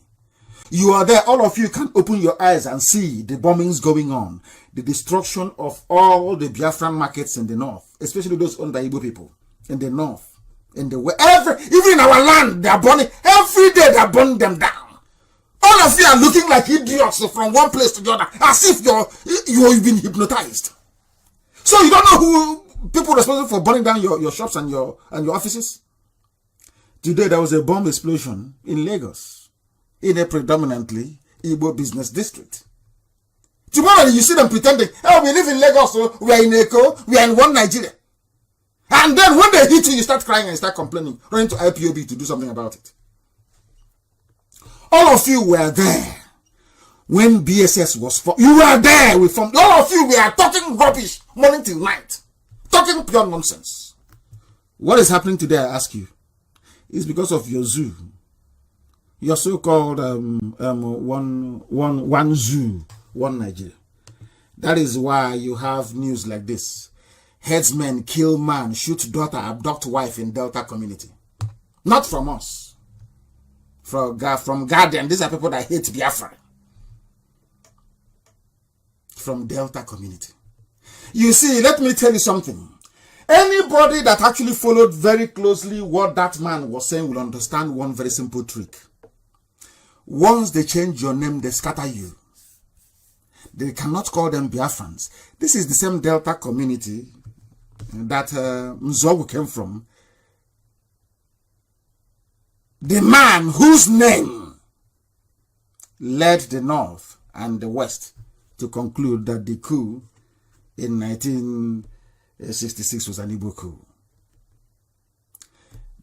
You are there. All of you can open your eyes and see the bombings going on. The destruction of all the Biafran markets in the north. Especially those owned by Igbo people. In the north. In the west. Even in our land, they are burning. Every day they are burning them down. All of you are looking like idiots from one place to the other. As if you've been hypnotized. So you don't know who people responsible for burning down your shops and your offices? Today there was a bomb explosion in Lagos, in a predominantly Igbo business district. Tomorrow you see them pretending, oh, we live in Lagos, so we are in Eko, we are in one Nigeria. And then when they hit you, you start crying and start complaining, running to IPOB to do something about it. All of you were there when BSS was formed. You were there with all of you were talking rubbish morning till night, talking pure nonsense. What is happening today, I ask you? It's because of your zoo, your so-called one zoo, one Nigeria. That is why you have news like this: headsmen kill man, shoot daughter, abduct wife in Delta community. Not from us, from Guardian. These are people that hate Biafra. From Delta community. You see, let me tell you something. Anybody that actually followed very closely what that man was saying will understand one very simple trick. Once they change your name, they scatter you. They cannot call them Biafrans. This is the same Delta community that Mzogu came from. The man whose name led the North and the West to conclude that the coup in 1966 was an Igbo coup.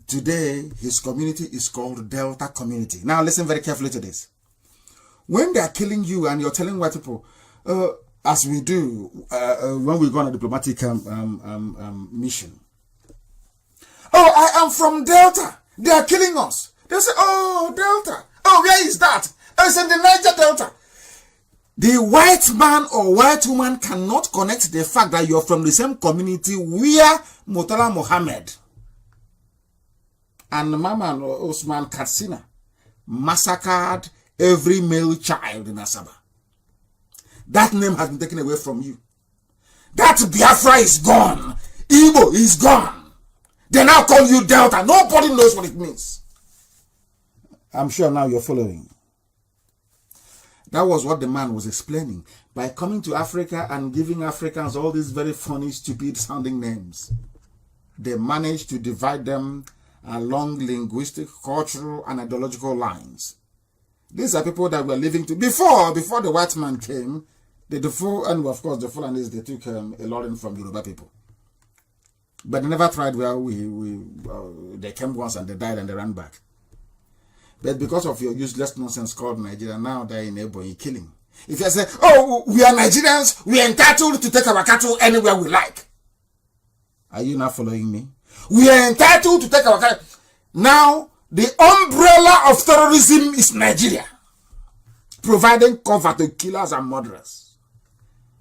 Today, his community is called Delta Community. Now, listen very carefully to this. When they are killing you and you're telling white people, as we do when we go on a diplomatic mission, oh, I am from Delta. They are killing us. They say, oh, Delta. Oh, where is that? Oh, it's in the Niger Delta. The white man or white woman cannot connect the fact that you're from the same community where Murtala Mohammed and Mama Osman Katsina massacred every male child in Asaba. That name has been taken away from you. That Biafra is gone. Igbo is gone. They now call you Delta. Nobody knows what it means. I'm sure now you're following. That was what the man was explaining. By coming to Africa and giving Africans all these very funny, stupid sounding names, they managed to divide them along linguistic, cultural, and ideological lines. These are people that were living to before the white man came. And of course the Fulanis, they took a lot in from Yoruba people, but they never tried. They came once and they died and they ran back. But because of your useless nonsense called Nigeria, now they're in Ebonyi killing. If you say, oh, we are Nigerians, we are entitled to take our cattle anywhere we like. Are you not following me? We are entitled to take our cattle. Now, the umbrella of terrorism is Nigeria, providing cover to killers and murderers.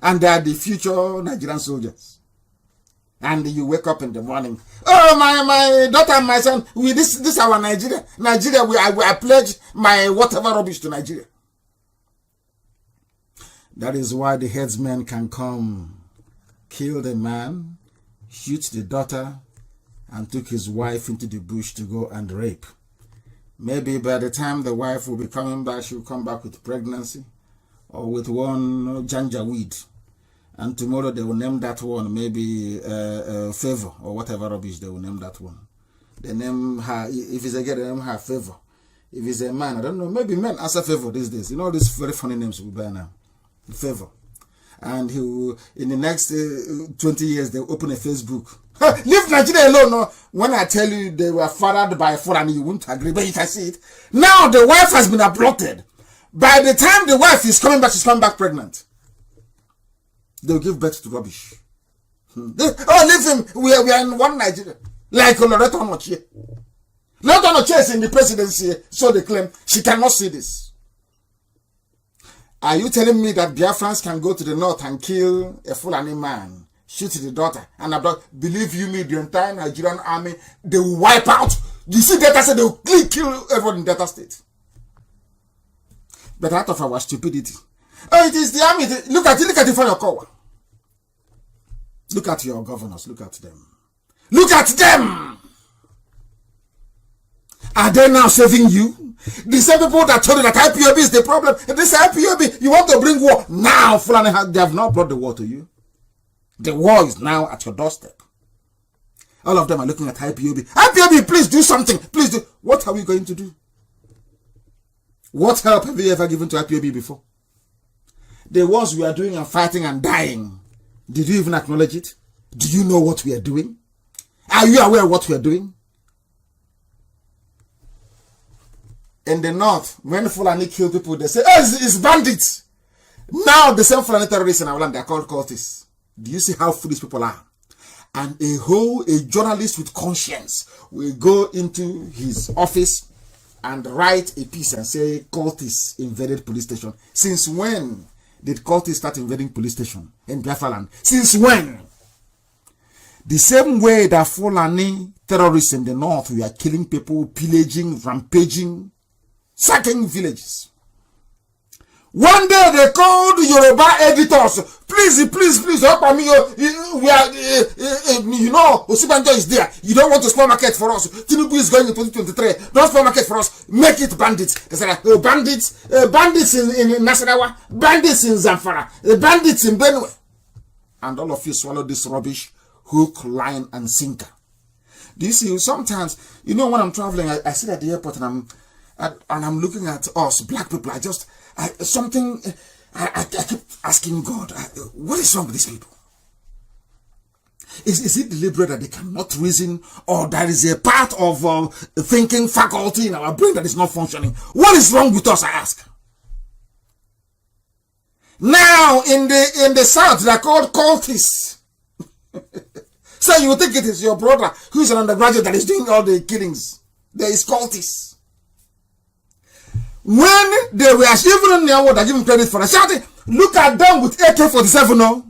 And they are the future Nigerian soldiers. And you wake up in the morning, oh, my daughter and my son, this is our Nigeria. Nigeria, I pledge my whatever rubbish to Nigeria. That is why the headsmen can come, kill the man, shoot the daughter, and took his wife into the bush to go and rape. Maybe by the time the wife will be coming back, she will come back with pregnancy or with one janja weed. And tomorrow they will name that one maybe Favor or whatever rubbish they will name that one. They name her, if it's a girl, they name her Favor. If it's a man, I don't know, maybe men answer Favor these days. You know these very funny names we buy now. Favor. And he will, in the next 20 years, they will open a Facebook. Leave Nigeria alone. No. When I tell you they were fathered by a foreigner, you won't agree, but you can see it. Now the wife has been abducted. By the time the wife is coming back, she's coming back pregnant. They'll give birth to rubbish. Oh, leave him. We are in one Nigeria. Like Loreto Onochie. Loreto Onochie is in the presidency, so they claim she cannot see this. Are you telling me that Biafrans can go to the north and kill a Fulani man, shoot the daughter, and abduct? Believe you me, the entire Nigerian army, they will wipe out. You see, Delta State, they will kill everyone in Delta State. But out of our stupidity. Oh, it is the army. Look at it for your cover. Look at your governors. Look at them. Look at them. Are they now saving you? The same people that told you that IPOB is the problem. This IPOB, you want to bring war. Now, Fulani, they have not brought the war to you. The war is now at your doorstep. All of them are looking at IPOB. IPOB, please do something. Please do. What are we going to do? What help have you ever given to IPOB before? The wars we are doing and fighting and dying, did you even acknowledge it? Do you know what we are doing? Are you aware of what we are doing? In the north, when Fulani kill people, they say, oh, it's bandits. Now the same Fulani terrorists in our land, they are called cultists. Do you see how foolish people are? And a journalist with conscience will go into his office and write a piece and say, cultists invaded police station. Since when did cultists start invading police station in Biafra land? Since when? The same way that Fulani terrorists in the north, we are killing people, pillaging, rampaging, sacking villages. One day they called Yoruba editors. Please help me. We are, you know, Osibanjo is there. You don't want to spoil market for us. Tinubu is going in 2023. Don't spoil market for us. Make it bandits. They said, oh, bandits in Nasarawa, bandits in Zamfara, bandits in Benue. And all of you swallow this rubbish, hook, line, and sinker. Do you see, sometimes, you know, when I'm traveling, I sit at the airport and I'm looking at us, black people. I keep asking God, what is wrong with these people? Is it deliberate that they cannot reason, or there is a part of thinking faculty in our brain that is not functioning? What is wrong with us, I ask? Now, in the south, they are called cultists. So you think it is your brother who is an undergraduate that is doing all the killings. There is cultists. When they were even in their world, I give them credit for that. Look at them with AK-47 now.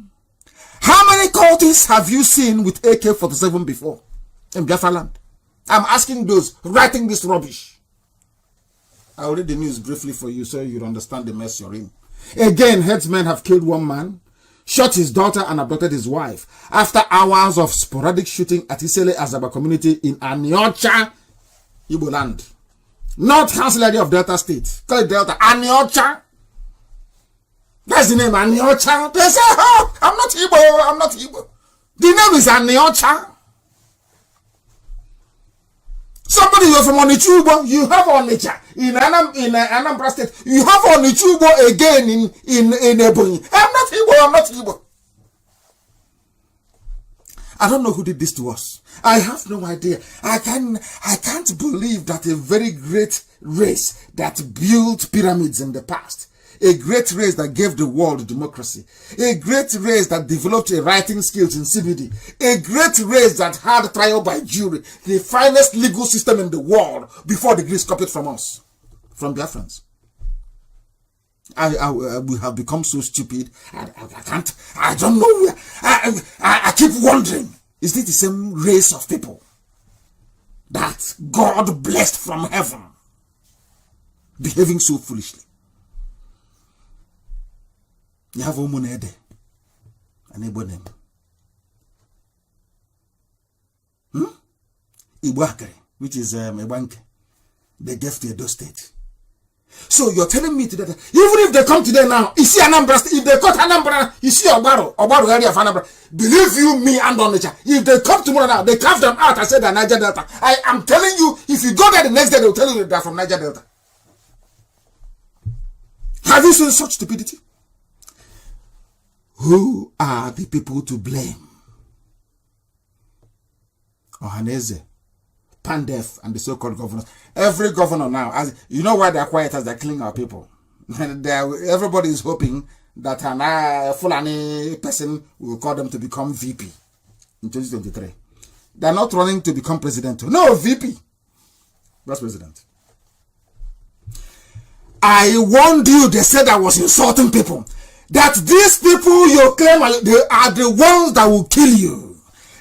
How many cultists have you seen with AK-47 before in Biafra land? I'm asking those writing this rubbish. I'll read the news briefly for you so you understand the mess you're in. Again, headsmen have killed one man, shot his daughter and abducted his wife after hours of sporadic shooting at Isele Azaba community in Aniocha, Igbo land. Not Council Lady of Delta State. Call it Delta. Aniocha. That's the name, Aniocha. They say, oh, I'm not Igbo. I'm not Igbo. The name is Aniocha. Somebody you're from Onichubo, you have Onitsha. In Anambra State, you have Onichubo again in Ebonyi. I'm not Igbo. I'm not Igbo. I don't know who did this to us. I have no idea. I can't believe that a very great race that built pyramids in the past, a great race that gave the world democracy, a great race that developed a writing skills in CBD, a great race that had trial by jury, the finest legal system in the world before the Greeks copied from us, from Biafrans. We have become so stupid. I don't know. I keep wondering, is this the same race of people that God blessed from heaven behaving so foolishly? You have Omunede and Ebonem. Ibuakere, which is Ebanke. They gave to Edo State. So you're telling me today that even if they come today now, you see Anambra, if they cut Anambra, you see Obaru area of Anambra, believe you me and on nature, if they come tomorrow now, they carve them out and say they're Niger Delta. I am telling you, if you go there the next day, they'll tell you they're from Niger Delta. Have you seen such stupidity? Who are the people to blame? Ohaneze, Pandef, and the so-called governors. Every governor now, as you know why they're quiet as they're killing our people. Everybody is hoping that a Fulani person will call them to become VP in 2023. They're not running to become president. No, VP. Vice President. I warned you, they said I was insulting people. That these people you claim they are the ones that will kill you.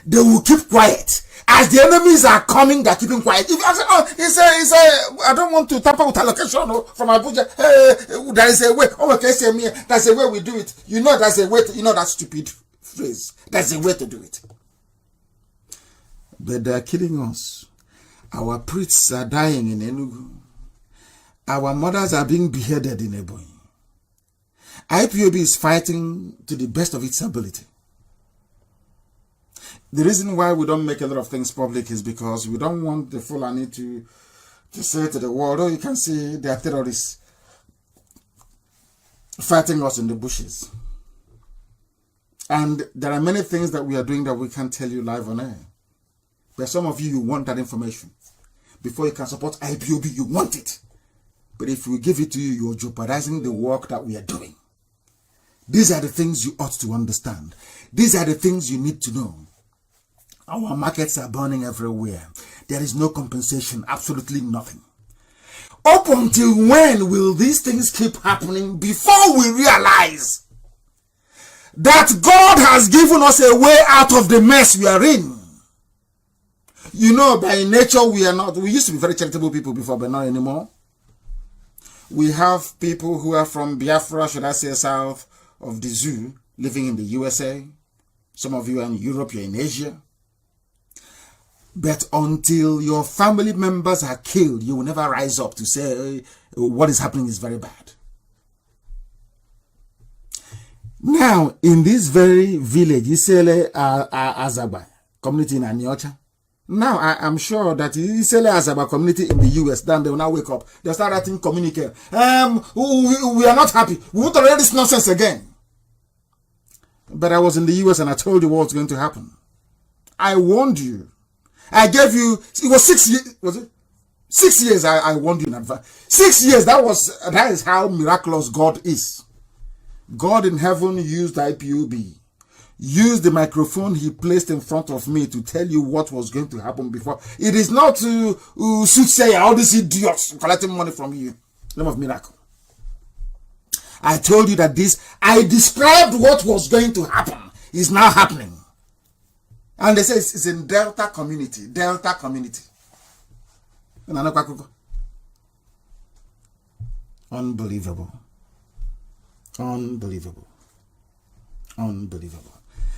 They will keep quiet. As the enemies are coming, they're keeping quiet. If I say, oh, I don't want to tamper with allocation from Abuja. Hey, there is a way. Oh, okay, say me. That's a way we do it. You know, that's a way. You know that stupid phrase. That's a way to do it. But they're killing us. Our priests are dying in Enugu. Our mothers are being beheaded in Ebonyi. IPOB is fighting to the best of its ability. The reason why we don't make a lot of things public is because we don't want the Fulani to say to the world, oh, you can see they are terrorists fighting us in the bushes. And there are many things that we are doing that we can't tell you live on air. But some of you want that information. Before you can support IPOB, you want it. But if we give it to you, you're jeopardizing the work that we are doing. These are the things you ought to understand. These are the things you need to know. Our markets are burning everywhere. There is no compensation, absolutely nothing. Up until when will these things keep happening before we realize that God has given us a way out of the mess we are in? You know, by nature we are not. We used to be very charitable people before, but not anymore. We have people who are from Biafra, should I say south of the zoo, living in the USA. Some of you are in Europe, you're in Asia. But until your family members are killed, you will never rise up to say what is happening is very bad. Now, in this very village, Isele Azaba community in Aniocha. Now, I'm sure that Isele Azaba community in the US, then they will now wake up. They'll start writing communique. We are not happy. We won't tolerate this nonsense again. But I was in the US and I told you what was going to happen. I warned you. I gave you, it was 6 years, was it? 6 years I warned you in advance. 6 years, that is how miraculous God is. God in heaven used IPOB, used the microphone he placed in front of me to tell you what was going to happen before. It is not to say all these idiots collecting money from you. Name of miracle. I told you that I described what was going to happen. Is now happening. And they say it's in Delta community. Delta community. Unbelievable. Unbelievable. Unbelievable.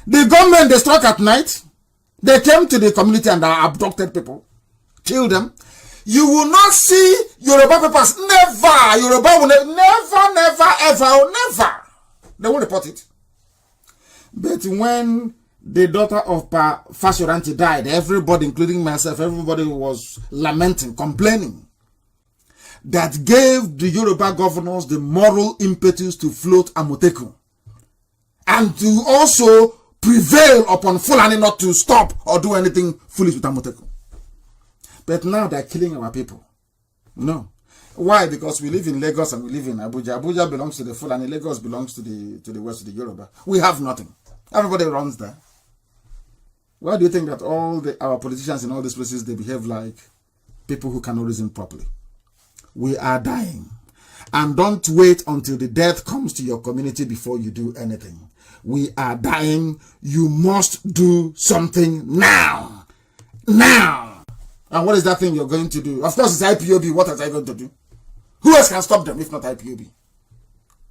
The government, they struck at night. They came to the community and abducted people. Killed them. You will not see Yoruba papers. Never. Yoruba will never, ever. They won't report it. But when the daughter of Pa Fashoranti died, everybody, including myself, everybody was lamenting, complaining. That gave the Yoruba governors the moral impetus to float Amotekun and to also prevail upon Fulani not to stop or do anything foolish with Amotekun. But now they're killing our people. No. Why? Because we live in Lagos and we live in Abuja. Abuja belongs to the Fulani. Lagos belongs to the west of the Yoruba. We have nothing. Everybody runs there. Why do you think that all our politicians in all these places, they behave like people who cannot reason properly? We are dying. And don't wait until the death comes to your community before you do anything. We are dying. You must do something now. Now. And what is that thing you're going to do? Of course, it's IPOB. What are they going to do? Who else can stop them if not IPOB?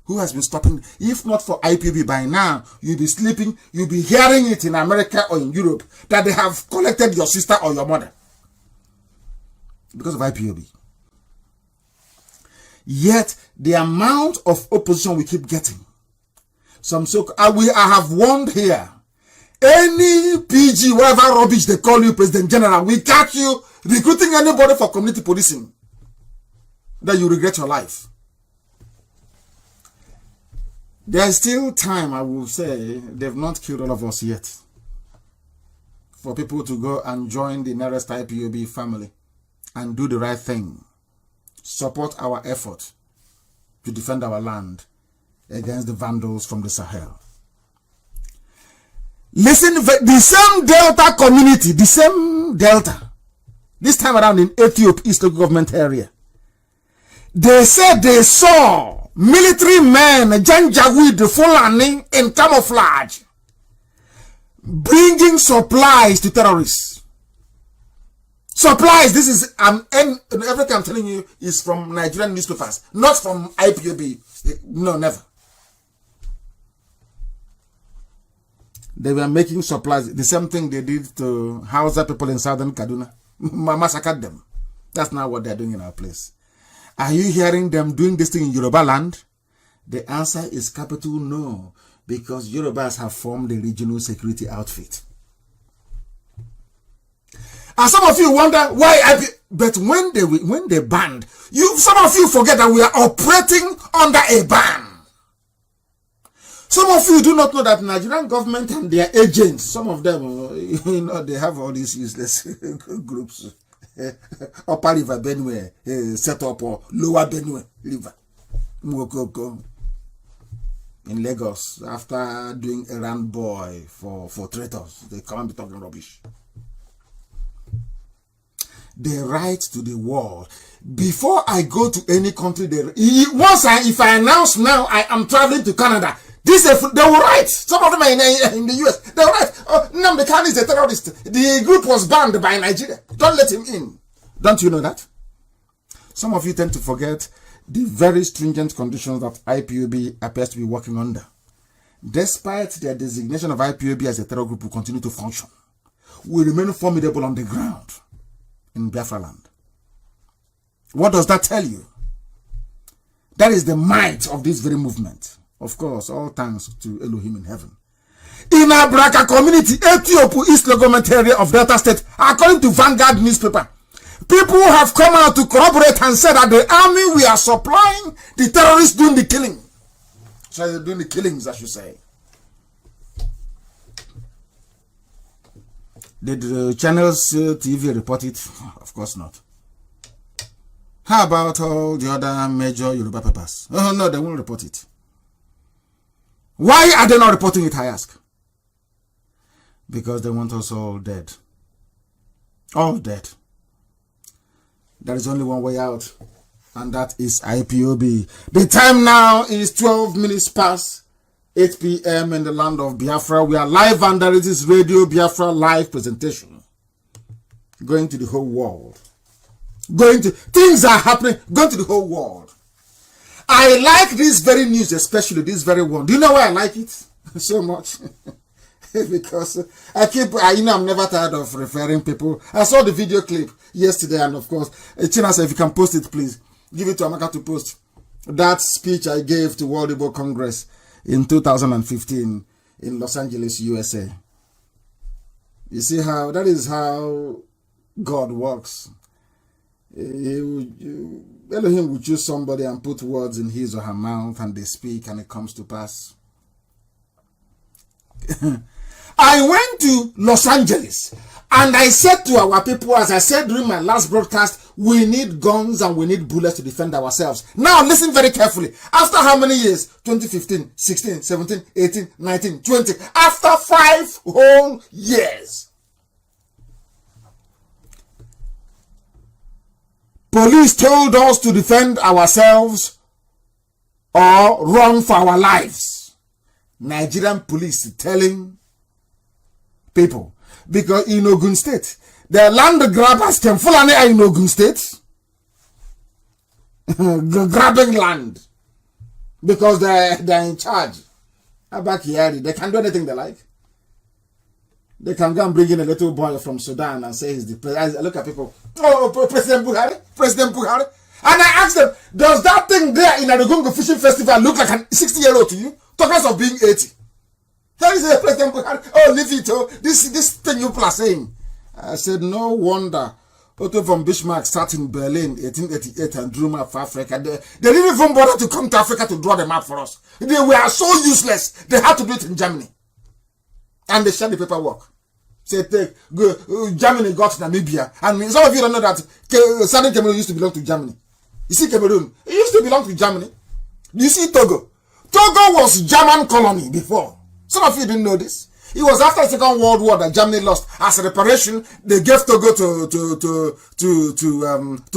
Who has been stopping? If not for IPOB, by now, you'll be sleeping, you'll be hearing it in America or in Europe that they have collected your sister or your mother. Because of IPOB. Yet, the amount of opposition we keep getting. I have warned here. Any PG, whatever rubbish they call you, President General, we catch you recruiting anybody for community policing. That you regret your life. There's still time, I will say, they've not killed all of us yet. For people to go and join the nearest IPOB family and do the right thing. Support our effort to defend our land against the vandals from the Sahel. Listen, the same Delta community, the same Delta, this time around in Ethiopia, East Local Government area, they said they saw military men, Janjaweed, the Fulani, in camouflage, bringing supplies to terrorists. Supplies, this is, everything I'm telling you is from Nigerian newspapers, not from IPOB. No, never. They were making supplies, the same thing they did to Hausa people in southern Kaduna. Massacred them. That's not what they're doing in our place. Are you hearing them doing this thing in Yoruba land? The answer is capital no, because Yorubas have formed a regional security outfit. And some of you wonder why but when they banned, some of you forget that we are operating under a ban. Some of you do not know that Nigerian government and their agents, some of them, they have all these useless groups. Upper River Benue, set up or Lower Benue River. Mwokoko. In Lagos, after doing errand boy for traitors, they come and be talking rubbish. They write to the world. Before I go to any country, if I announce now I am traveling to Canada, they will write. Some of them are in the US. They will write, oh, Nnamdi Kanu is a terrorist. The group was banned by Nigeria. Don't let him in. Don't you know that? Some of you tend to forget the very stringent conditions that IPOB appears to be working under. Despite their designation of IPOB as a terror group, will continue to function. We remain formidable on the ground in Biafra land. What does that tell you? That is the might of this very movement. Of course, all thanks to Elohim in heaven. In Abraka community, Ethiopia, East Local Government area of Delta State, according to Vanguard newspaper, people have come out to corroborate and said that the army we are supplying, the terrorists doing the killing. So they're doing the killings, I should say. Did the channels TV report it? Of course not. How about all the other major Yoruba papers? Oh no, they won't report it. Why are they not reporting it, I ask? Because they want us all dead. All dead. There is only one way out, and that is IPOB. The time now is 12 minutes past 8 p.m. in the land of Biafra. We are live under this Radio Biafra live presentation. Going to the whole world. Things are happening, going to the whole world. I like this very news, especially this very one. Do you know why I like it so much? Because I'm never tired of referring people. I saw the video clip yesterday, and of course, China said, if you can post it, please give it to Amaka to post. That speech I gave to World Igbo Congress in 2015 in Los Angeles, USA. You see how that is how God works. Elohim will choose somebody and put words in his or her mouth, and they speak, and it comes to pass. I went to Los Angeles and I said to our people, as I said during my last broadcast, we need guns and we need bullets to defend ourselves. Now listen very carefully. After how many years? 2015, 16, 17, 18, 19, 20. After 5 whole years. Police told us to defend ourselves or run for our lives. Nigerian police telling people, because in Ogun State, the land grabbers came Fulani in Ogun State, grabbing land because they're in charge. Back here, they can do anything they like. They can go and bring in a little boy from Sudan and say he's the president. I look at people, oh, President Buhari. And I asked them, does that thing there in Arugungu Fishing Festival look like a 60-year-old to you? Talk us of being 80. Here is a President Buhari. Oh, leave it. Oh, this thing you people are saying. I said, no wonder Otto von Bismarck sat in Berlin 1888 and drew map for Africa. They didn't even bother to come to Africa to draw the map for us. They were so useless. They had to do it in Germany. And they shared the paperwork. Say, Germany got Namibia. And some of you don't know that Southern Cameroon used to belong to Germany. You see Cameroon, it used to belong to Germany. You see Togo. Togo was German colony before. Some of you didn't know this. It was after the Second World War that Germany lost. As a reparation, they gave Togo to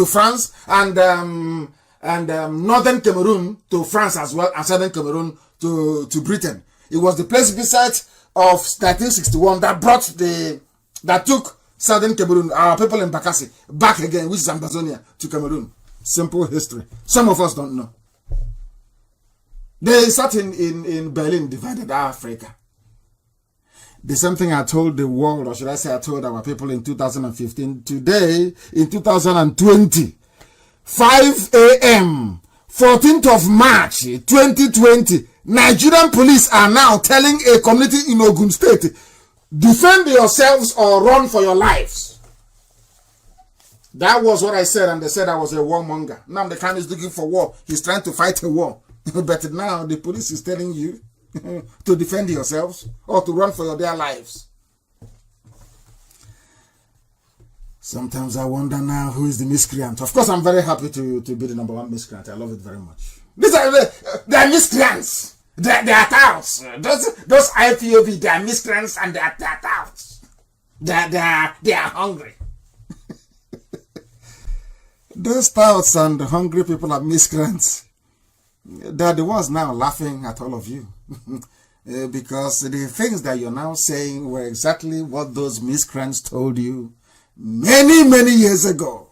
France and Northern Cameroon to France as well, and Southern Cameroon to Britain. It was the plebiscite of 1961 that took Southern Cameroon, our people in Bakassi, back again, which is Ambazonia, to Cameroon. Simple history. Some of us don't know. They sat in Berlin, divided Africa. The same thing I told the world, or should I say I told our people in 2015. Today, in 2020, 5 a.m., 14th of March, 2020, Nigerian police are now telling a community in Ogun State, defend yourselves or run for your lives. That was what I said, and they said I was a warmonger. Now the Kanu is looking for war. He's trying to fight a war. But now the police is telling you to defend yourselves or to run for your dear lives. Sometimes I wonder now who is the miscreant. Of course, I'm very happy to be the #1 miscreant. I love it very much. These are they are miscreants. They are touts. Those IPOB, they are miscreants and they are touts. They are hungry. Those touts and hungry people are miscreants. They are the ones now laughing at all of you. Because the things that you're now saying were exactly what those miscreants told you many, many years ago.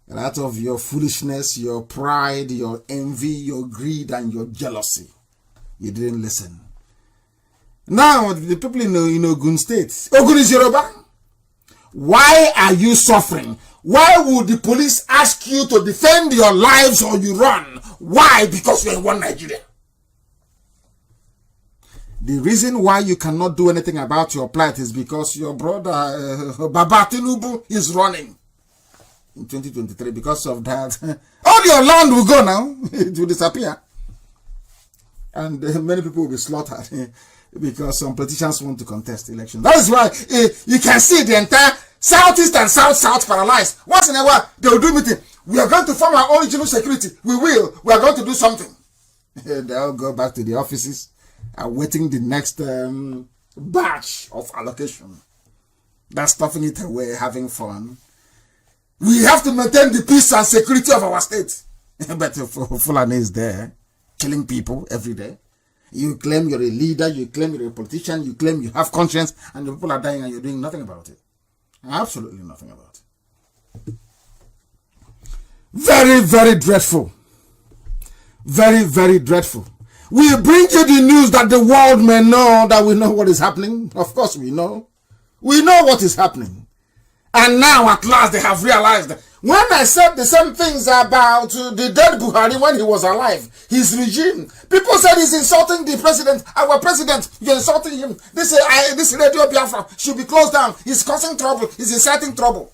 And out of your foolishness, your pride, your envy, your greed, and your jealousy, you didn't listen. Now, the people in Ogun State, Ogun is Yoruba. Why are you suffering? Why would the police ask you to defend your lives or you run? Why? Because you're in one Nigeria. The reason why you cannot do anything about your plight is because your brother, Baba Tinubu, is running in 2023. Because of that, all your land will go now. It will disappear. And many people will be slaughtered because some politicians want to contest elections. That is why you can see the entire Southeast and South paralyzed. Once in a while, they will do meeting. We are going to form our own regional security. We will. We are going to do something. They all go back to the offices, awaiting the next batch of allocation. That's stuffing it away, having fun. We have to maintain the peace and security of our state. But Fulani is there, killing people every day. You claim you're a leader, you claim you're a politician, you claim you have conscience, and the people are dying and you're doing nothing about it. Absolutely nothing about it. Very, very dreadful. Very, very dreadful. We bring you the news that the world may know that we know what is happening. Of course we know. We know what is happening. And now at last they have realized that when I said the same things about the dead Buhari when he was alive, his regime, people said he's insulting the president, our president, you're insulting him. This radio Biafra should be closed down. He's causing trouble. He's inciting trouble.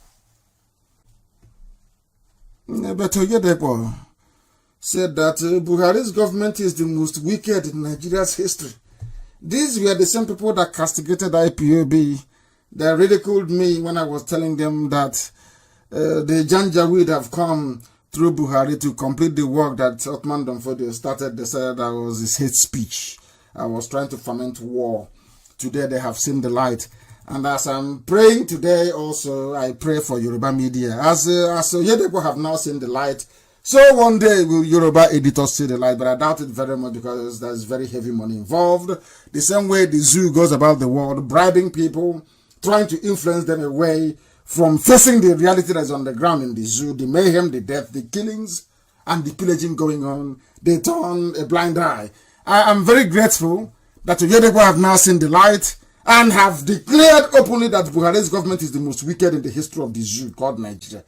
But Oyedepo said that Buhari's government is the most wicked in Nigeria's history. These were the same people that castigated IPOB. They ridiculed me when I was telling them that the Janjaweed have come through Buhari to complete the work that Othman Danfodio started. They said that was his hate speech. I was trying to foment war. Today they have seen the light. And as I'm praying today also, I pray for Yoruba media. As Oyedepo have now seen the light, so one day will Yoruba editors see the light, but I doubt it very much because there's very heavy money involved. The same way the zoo goes about the world, bribing people, trying to influence them away from facing the reality that is on the ground in the zoo, the mayhem, the death, the killings, and the pillaging going on. They turn a blind eye. I am very grateful that Oyedepo have now seen the light and have declared openly that Buhari's government is the most wicked in the history of the zoo called Nigeria.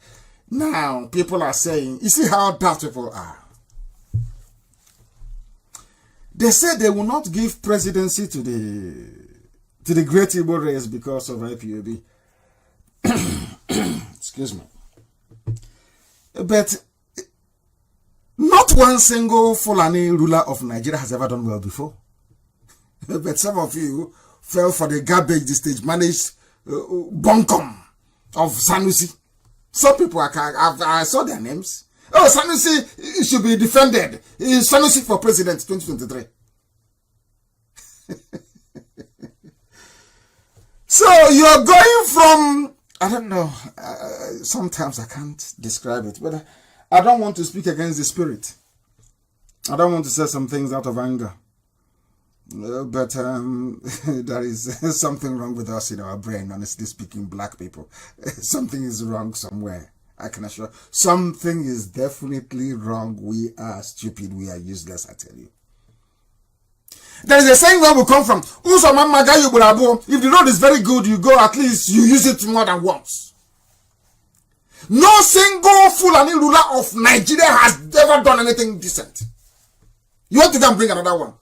Now, people are saying, you see how daft people are. They say they will not give presidency to the great Igbo race because of IPOB. Excuse me. But not one single Fulani ruler of Nigeria has ever done well before. But some of you fell for the garbage the stage managed bunkum of Sanusi. Some people, I saw their names. Oh, Sanusi should be defended. Sanusi for president 2023. So you're going from, I don't know, sometimes I can't describe it, but I don't want to speak against the spirit. I don't want to say some things out of anger. But there is something wrong with us in our brain, honestly speaking, black people. Something is wrong somewhere, I can assure. Something is definitely wrong. We are stupid. We are useless, I tell you. There is a saying where we come from. If the road is very good, you go, at least you use it more than once. No single Fulani ruler of Nigeria has ever done anything decent. You want to go and bring another one?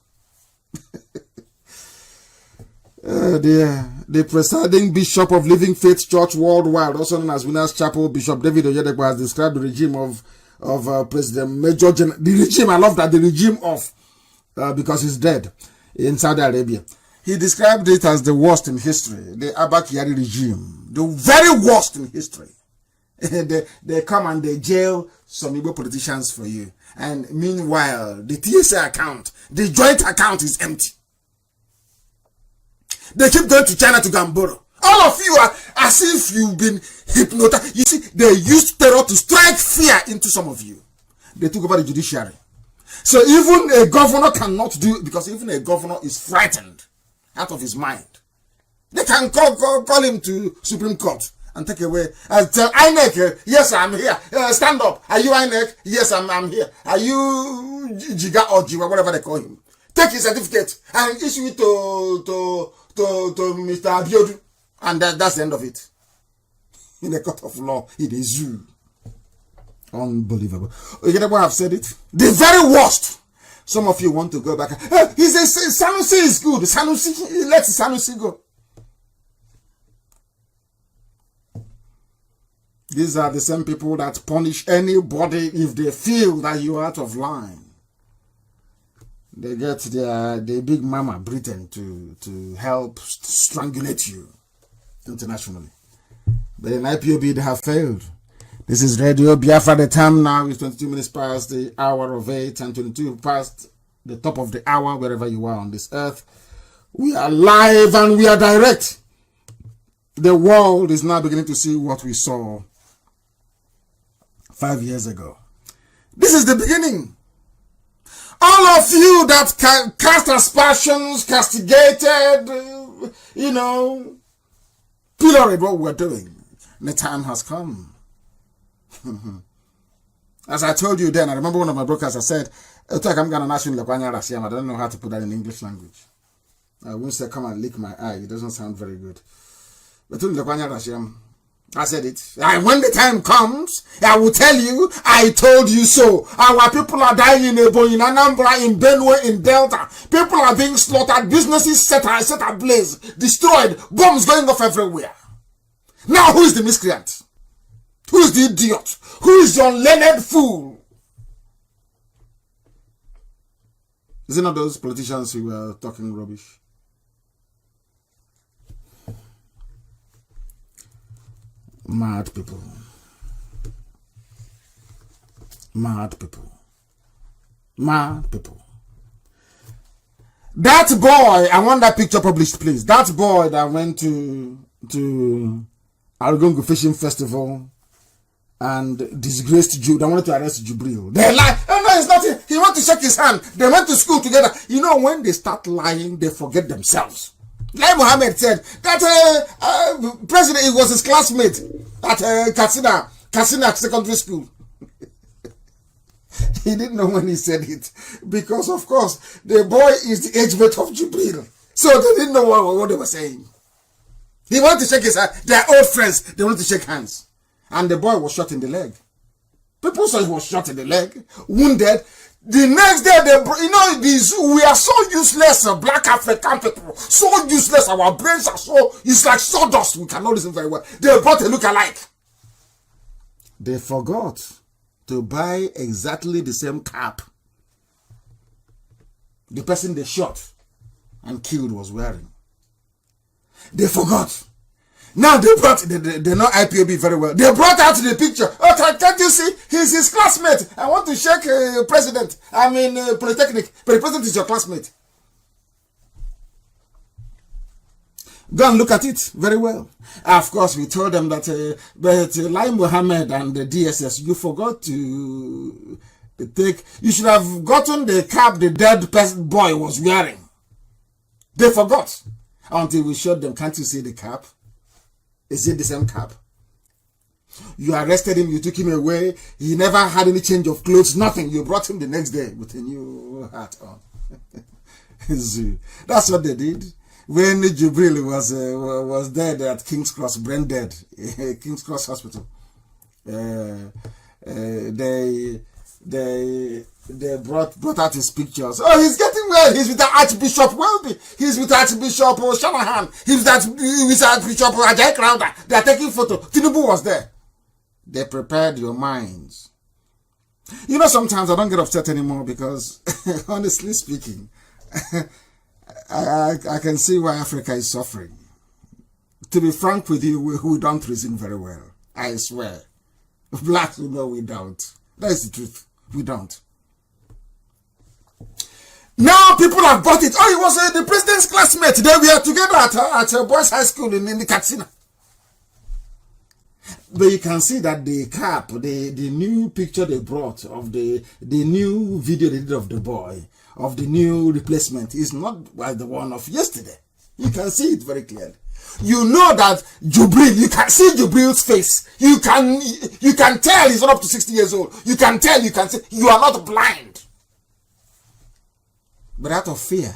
The presiding bishop of Living Faith Church Worldwide, also known as Winners Chapel, Bishop David Oyedepo, has described the regime of President Major General. The regime, I love that, the regime of, because he's dead, in Saudi Arabia. He described it as the worst in history, the Abba Kyari regime, the very worst in history. They come and they jail some Igbo politicians for you. And meanwhile, the TSA account, the joint account is empty. They keep going to China to go and borrow. All of you are as if you've been hypnotized. You see, they used terror to strike fear into some of you. They took over the judiciary. So even a governor cannot do it, because even a governor is frightened out of his mind. They can call him to Supreme Court and take away and tell INEC, yes, I'm here. Stand up. Are you INEC? Yes, I'm here. Are you Jiga or Jiwa, whatever they call him? Take his certificate and issue it to Mr. Abiodun, and that's the end of it. In a court of law, it is you. Unbelievable. You know what I've said it? The very worst. Some of you want to go back. He says Sanusi is good. Sanusi, let Sanusi go. These are the same people that punish anybody if they feel that you're out of line. They get the big mama Britain to help strangulate you internationally. But in IPOB, they have failed. This is Radio Biafra. The time now is 22 minutes past the hour of 8 and 22 past the top of the hour, wherever you are on this earth. We are live and we are direct. The world is now beginning to see what we saw 5 years ago. This is the beginning. All of you that cast aspersions, castigated, pilloried what we're doing. The time has come. As I told you then, I remember one of my brokers, I said, I'm going to ask you, I don't know how to put that in English language. I won't say come and lick my eye. It doesn't sound very good. But I said it. And when the time comes, I will tell you, I told you so. Our people are dying in Ebo, in Anambra, in Benue, in Delta. People are being slaughtered. Businesses set ablaze, destroyed. Bombs going off everywhere. Now who is the miscreant? Who is the idiot? Who is your learned fool? Is it not those politicians who were talking rubbish? Mad people. Mad people. Mad people. That boy, I want that picture published, please. That boy that went to Argungu Fishing Festival and disgraced Jew. They wanted to arrest Jubril. They lie. Oh no, it's nothing. He wanted to shake his hand. They went to school together. You know, when they start lying, they forget themselves. Like Mohammed said, that president, it was his classmate at Katsina Secondary School. He didn't know when he said it. Because, of course, the boy is the age mate of Jubril. So they didn't know what they were saying. He wanted to shake his hand. They are old friends. They wanted to shake hands. And the boy was shot in the leg. People saw he was shot in the leg, wounded. The next day, we are so useless, black African people. So useless, our brains are so, it's like sawdust. We cannot listen very well. They brought a look-alike. They forgot to buy exactly the same cap the person they shot and killed was wearing. They forgot. Now they brought, they know IPOB very well. They brought out the picture. Oh, can't you see? He's his classmate. I want to shake president. I mean, Polytechnic. But the president is your classmate. Go and look at it very well. Of course, we told them that, but Lai Mohammed and the DSS, you forgot to take, you should have gotten the cap the dead boy was wearing. They forgot. Until we showed them, can't you see the cap? Is it the same cap? You arrested him, you took him away, he never had any change of clothes, nothing. You brought him the next day with a new hat on. That's what they did. When Jubril was dead at King's Cross, brain dead, King's Cross Hospital, they brought out his pictures. Oh, he's getting well. He's with Archbishop Welby. He's with Archbishop Shanahan. He's with Archbishop Ajay Crowder. They are taking photo. Tinubu was there. They prepared your minds. You know, sometimes I don't get upset anymore because, honestly speaking, I can see why Africa is suffering. To be frank with you, we don't reason very well. I swear. Blacks, know we don't. That is the truth. We don't. Now people have bought it. Oh, it was the president's classmate. They were together at boys' high school in the Katsina. But you can see that the cap, the new picture they brought of the new video they did of the boy, of the new replacement, is not like the one of yesterday. You can see it very clearly. You know that Jubril, you can see Jubril's face. You can tell he's not up to 60 years old. You can tell, you can see, you are not blind. But out of fear,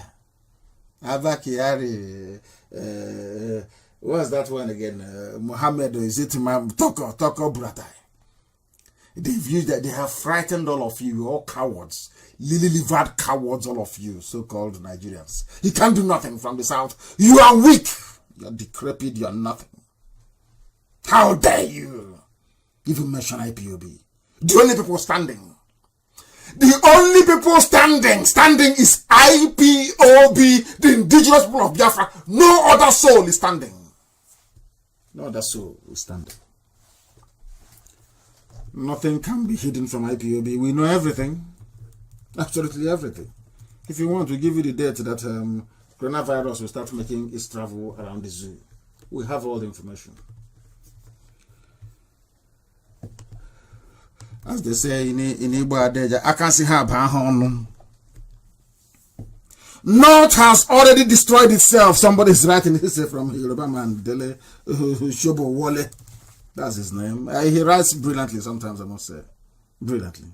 Abba Kyari, what's that one again? Mohammed, is it Toko Buratai? They've used that, they have frightened all of you, all cowards, lily-livered cowards, all of you, so-called Nigerians. You can't do nothing from the south. You are weak. You're decrepit, you're nothing. How dare you even mention IPOB? The only people standing. The only people standing is IPOB, the indigenous people of Biafra. No other soul is standing. No other soul is standing. Nothing can be hidden from IPOB. We know everything. Absolutely everything. If you want, we give you the date that coronavirus will start making its travel around the zoo. We have all the information. As they say in Igbo, I can see her. North has already destroyed itself. Somebody is writing this from Yoruba man, Dele Shobo Wole. That's his name. He writes brilliantly sometimes, I must say. brilliantly.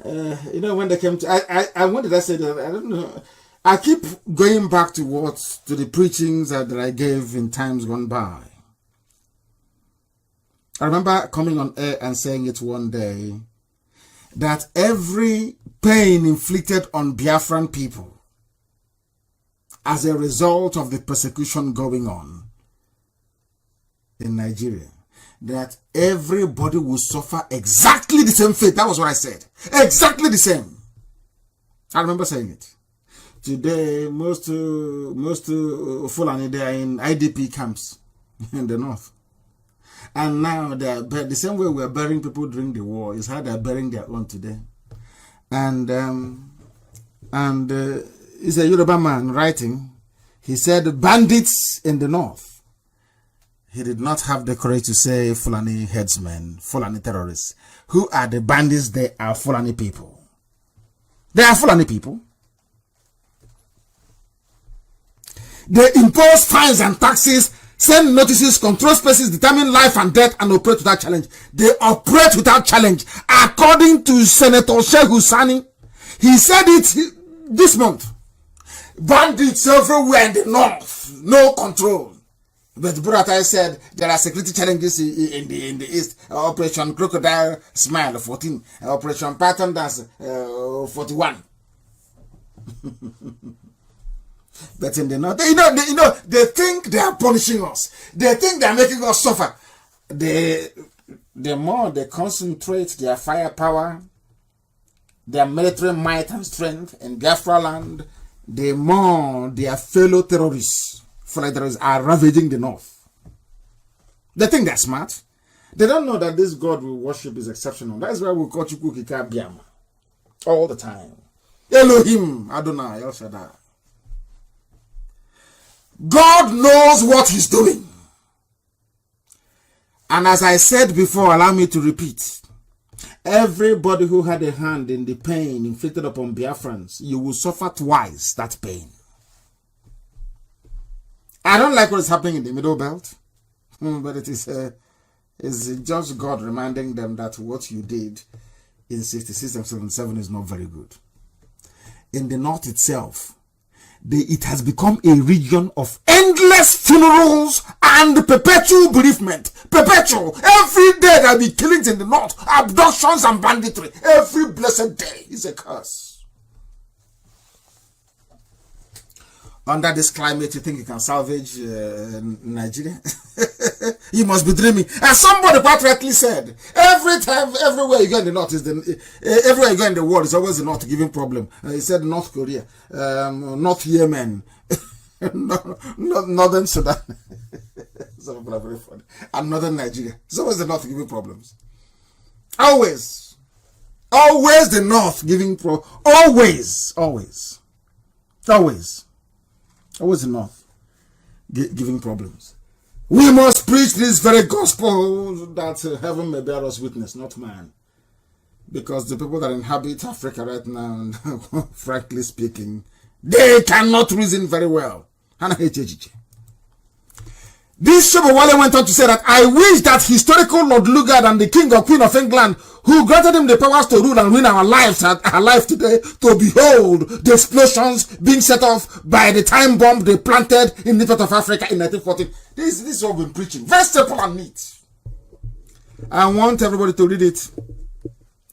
You know, when they came to, I wanted to say that, I don't know. I keep going back to the preachings that I gave in times gone by. I remember coming on air and saying it one day, that every pain inflicted on Biafran people as a result of the persecution going on in Nigeria, that everybody will suffer exactly the same fate. That was what I said. Exactly the same. I remember saying it. Today, most Fulani, they are in IDP camps in the north. And now, the same way we are burying people during the war is how they are burying their own today. And it's a Yoruba man writing. He said, bandits in the north. He did not have the courage to say Fulani headsmen, Fulani terrorists. Who are the bandits? They are Fulani people. They are Fulani people. They impose fines and taxes, send notices, control spaces, determine life and death, and operate without challenge. They operate without challenge. According to Senator Shehu Sani, he said it this month. Bandits everywhere in the north, no control. But Buratai said there are security challenges in the east. Operation Crocodile Smile 14, Operation Pattern Dance 41. But in the north, they think they are punishing us. They think they are making us suffer. The more they concentrate their firepower, their military might and strength in Biafra land, the more their fellow terrorists are ravaging the north. They think they're smart. They don't know that this God we worship is exceptional. That's why we call Chukwukika Biama all the time. Elohim Adonai El Shaddai. God knows what he's doing. And as I said before, allow me to repeat. Everybody who had a hand in the pain inflicted upon Biafrans, you will suffer twice that pain. I don't like what is happening in the Middle Belt, but it is just God reminding them that what you did in 66 and 77 is not very good. In the north itself, it has become a region of endless funerals and perpetual bereavement. Perpetual. Every day there will be killings in the north, abductions and banditry. Every blessed day is a curse. Under this climate, you think you can salvage Nigeria? You must be dreaming. As somebody quite rightly said, everywhere you go in the north everywhere you go in the world is always the north giving problem. He said North Korea, North Yemen, Northern Sudan. Some people are very funny. And Northern Nigeria. It's always the north giving problems. Always the north giving problems. Always the north giving problems. We must preach this very gospel that heaven may bear us witness, not man. Because the people that inhabit Africa right now, frankly speaking, they cannot reason very well. This Shobowale went on to say that I wish that historical Lord Lugard and the King or Queen of England, who granted him the powers to rule and win our lives, are alive today to behold the explosions being set off by the time bomb they planted in the north of Africa in 1914. This is what we've been preaching. Very simple and neat. I want everybody to read it.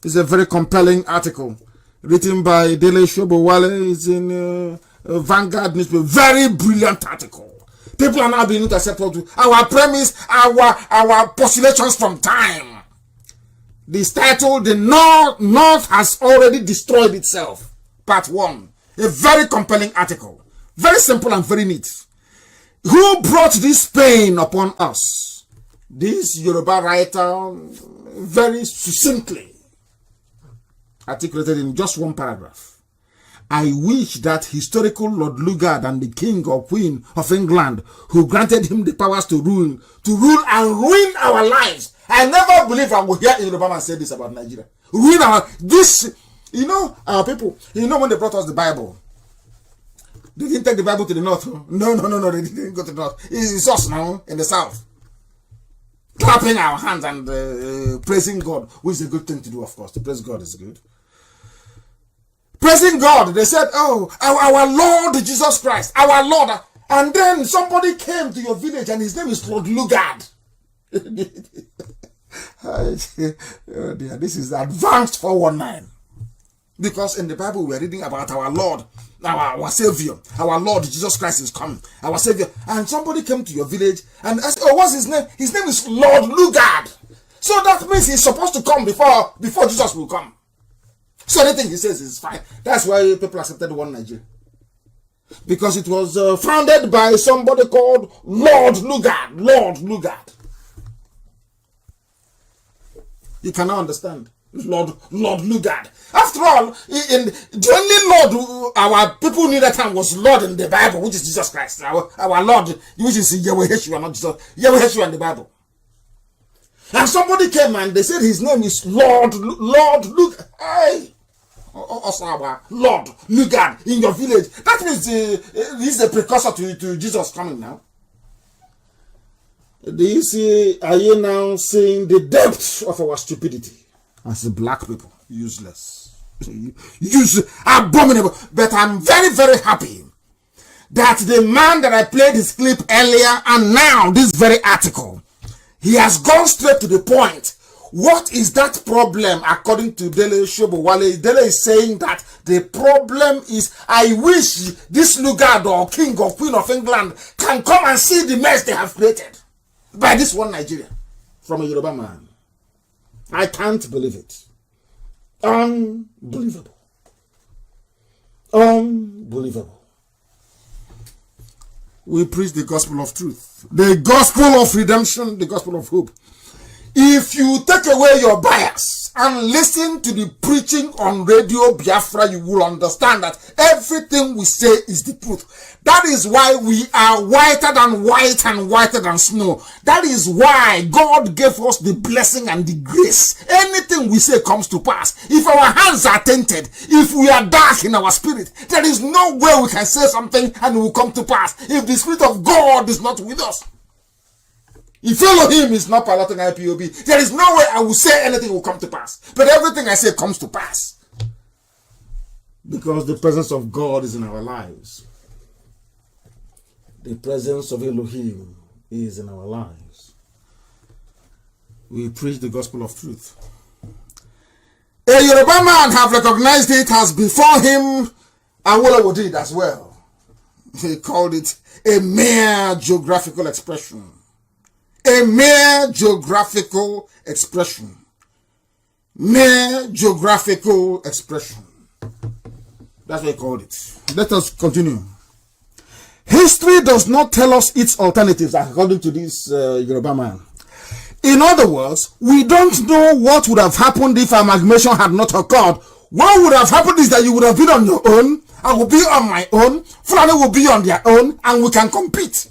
It's a very compelling article written by Dele Shobowale. It's in Vanguard newspaper. Very brilliant article. People are now beginning to accept our premise, our postulations from time. This title, The North Has Already Destroyed Itself. Part 1. A very compelling article. Very simple and very neat. Who brought this pain upon us? This Yoruba writer very succinctly articulated in just one paragraph. I wish that historical Lord Lugard and the King or Queen of England, who granted him the powers to rule and ruin our lives. I never believe I will hear a Yoruba man say this about Nigeria. Ruin our people. When they brought us the Bible, they didn't take the Bible to the north. No, they didn't go to the north. It's us now in the south. clapping our hands and praising God, which is a good thing to do, of course. To praise God is good. Praising God, they said, oh, our Lord Jesus Christ, our Lord. And then somebody came to your village and his name is Lord Lugard. Oh dear, this is advanced 419. Because in the Bible we are reading about our Lord, our Savior, our Lord Jesus Christ is coming, our Savior. And somebody came to your village and asked, oh, what's his name? His name is Lord Lugard. So that means he's supposed to come before Jesus will come. So anything he says is fine. That's why people accepted One Nigeria. Because it was founded by somebody called Lord Lugard. Lord Lugard. You cannot understand. Lord Lugard. After all, the only Lord our people knew that time was Lord in the Bible, which is Jesus Christ. Our Lord, which is Yahweh Yeshua, not Jesus. Yahweh Yeshua in the Bible. And somebody came and they said his name is Lord Lugard. Hey. Also our Lord Lugard in your village. That means he's a precursor to Jesus coming now. Do you see, are you now seeing the depth of our stupidity as black people? Useless. Abominable. But I'm very, very happy that the man that I played his clip earlier and now this very article, he has gone straight to the point. What is that problem according to Dele Shobowale? Dele is saying that the problem is, I wish this Lugard or King or Queen of England can come and see the mess they have created by this one Nigeria from a Yoruba man. I can't believe it. Unbelievable. Unbelievable. We preach the gospel of truth, the gospel of redemption, the gospel of hope. If you take away your bias and listen to the preaching on Radio Biafra, you will understand that everything we say is the truth. That is why we are whiter than white and whiter than snow. That is why God gave us the blessing and the grace. Anything we say comes to pass. If our hands are tainted, if we are dark in our spirit, there is no way we can say something and it will come to pass. If the Spirit of God is not with us, if Elohim is not piloting IPOB, there is no way I will say anything will come to pass. But everything I say comes to pass. Because the presence of God is in our lives. The presence of Elohim is in our lives. We preach the gospel of truth. A Yoruba man have recognized it as before him, Awolowo did as well. He called it a mere geographical expression. A mere geographical expression. Mere geographical expression. That's what he called it. Let us continue. History does not tell us its alternatives, according to this Yoruba man. In other words, we don't know what would have happened if amalgamation had not occurred. What would have happened is that you would have been on your own, I will be on my own, Fulani will be on their own, and we can compete.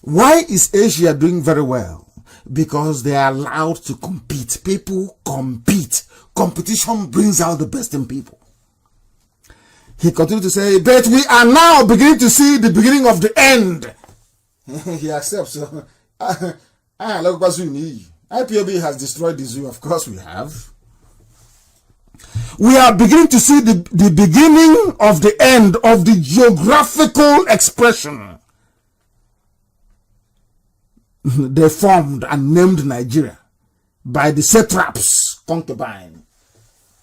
Why is Asia doing very well? Because they are allowed to compete. People compete. Competition brings out the best in people. He continued to say, but we are now beginning to see the beginning of the end. He accepts. IPOB has destroyed the zoo. Of course we have. We are beginning to see the beginning of the end of the geographical expression. They formed and named Nigeria by the satraps concubine.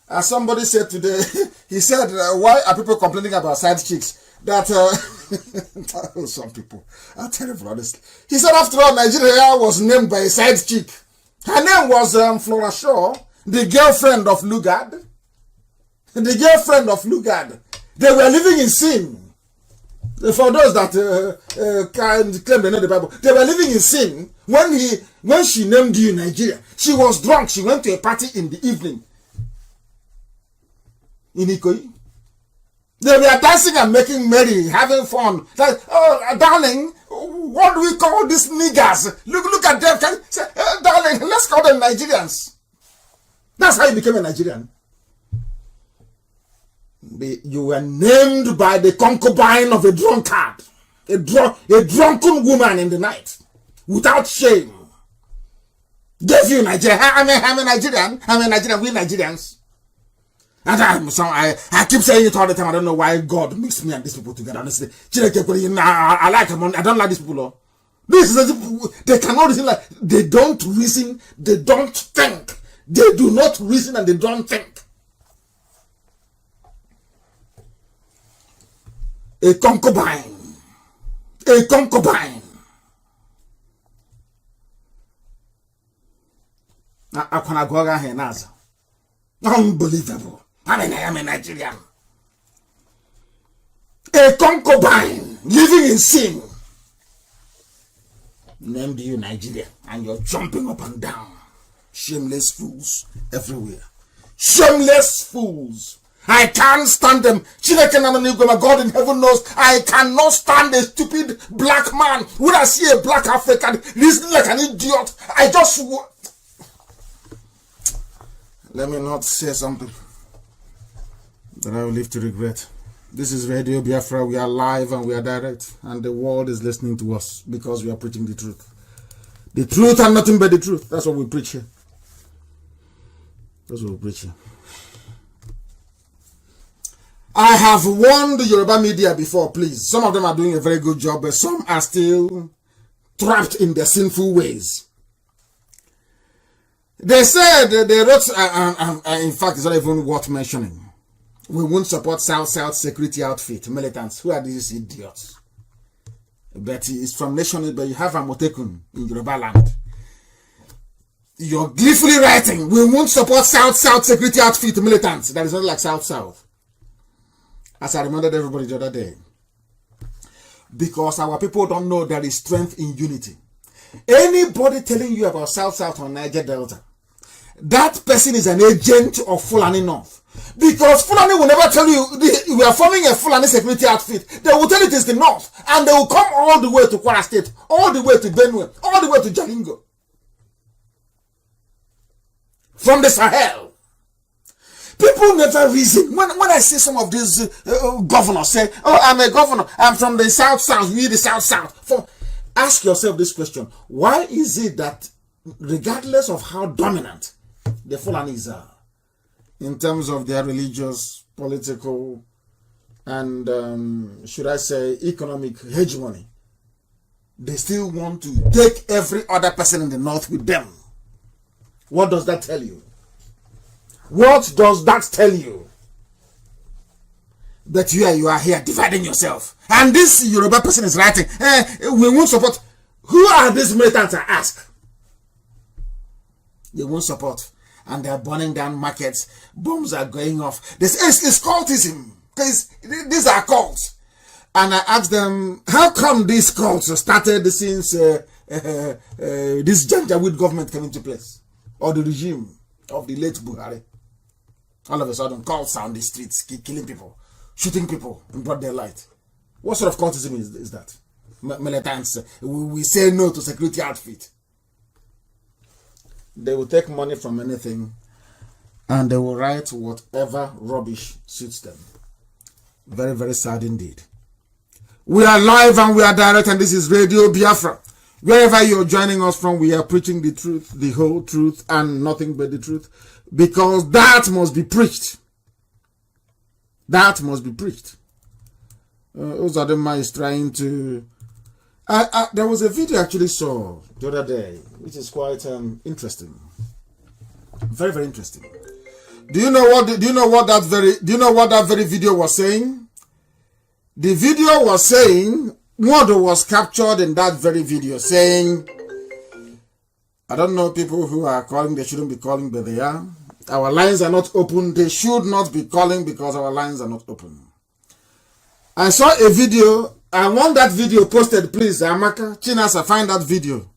As somebody said today, he said, why are people complaining about side chicks? That some people are terrible, honestly. He said, after all, Nigeria was named by a side chick. Her name was Flora Shaw, the girlfriend of Lugard. The girlfriend of Lugard. They were living in sin. For those that claim they know the Bible, they were living in sin when she named you Nigeria. She was drunk. She went to a party in the evening in Ikoyi. They were dancing and making merry, having fun. Like, oh, darling, what do we call these niggers? Look at them. Can say, darling, let's call them Nigerians. That's how you became a Nigerian. You were named by the concubine of a drunkard, a drunken woman in the night, without shame. Gave you Nigeria. I'm a Nigerian. I'm a Nigerian. We Nigerians. And I keep saying it all the time. I don't know why God mixed me and these people together. Honestly, I like them. I don't like these people. This is they cannot reason. Like they don't reason. They don't think. They do not reason and they don't think. A concubine. A concubine. Unbelievable. I am a Nigerian. A concubine living in sin. Named you Nigeria and you're jumping up and down. Shameless fools everywhere. Shameless fools. I can't stand them. God in heaven knows I cannot stand a stupid black man. When I see a black African listening like an idiot, I just... Let me not say something that I will live to regret. This is Radio Biafra. We are live and we are direct. And the world is listening to us because we are preaching the truth. The truth and nothing but the truth. That's what we preach here. That's what we preach here. I have warned the Yoruba media before, please. Some of them are doing a very good job, but some are still trapped in their sinful ways. They said, they wrote, in fact, it's not even worth mentioning. We won't support South security outfit, militants. Who are these idiots? But it's from nation, but you have Amotekun in Yoruba land. You're gleefully writing, we won't support South security outfit, militants. That is not like South. As I reminded everybody the other day. Because our people don't know there is strength in unity. Anybody telling you about South or Niger Delta, that person is an agent of Fulani North. Because Fulani will never tell you, we are forming a Fulani security outfit. They will tell it is the North. And they will come all the way to Kwara State, all the way to Benue, all the way to Jalingo. From the Sahel. People never reason. When I see some of these governors say, oh, I'm a governor, I'm from the South, we the South. Ask yourself this question. Why is it that regardless of how dominant the Fulanis are, in terms of their religious, political, and should I say economic hegemony, they still want to take every other person in the North with them? What does that tell you? What does that tell you? That you are here dividing yourself. And this Yoruba person is writing, we won't support. Who are these militants, I ask? They won't support. And they are burning down markets. Bombs are going off. It's cultism. These are cults. And I asked them, how come these cults started since this Janjaweed government came into place? Or the regime of the late Buhari? All of a sudden, cults are on the streets, killing people, shooting people in broad daylight. What sort of cultism is that? Militants, we say no to security outfit. They will take money from anything and they will write whatever rubbish suits them. Very, very sad indeed. We are live and we are direct, and this is Radio Biafra. Wherever you're joining us from, we are preaching the truth, the whole truth, and nothing but the truth. Because that must be preached. That must be preached. Uzadema is trying to... there was a video I actually saw the other day, which is quite interesting. Very, very interesting. Do you know what that very video was saying? The video was saying, what was captured in that very video saying, I don't know, people who are calling, they shouldn't be calling, but they are. Our lines are not open. They should not be calling because our lines are not open. I saw a video. I want that video posted, please. Amaka, Chinasa, find that video.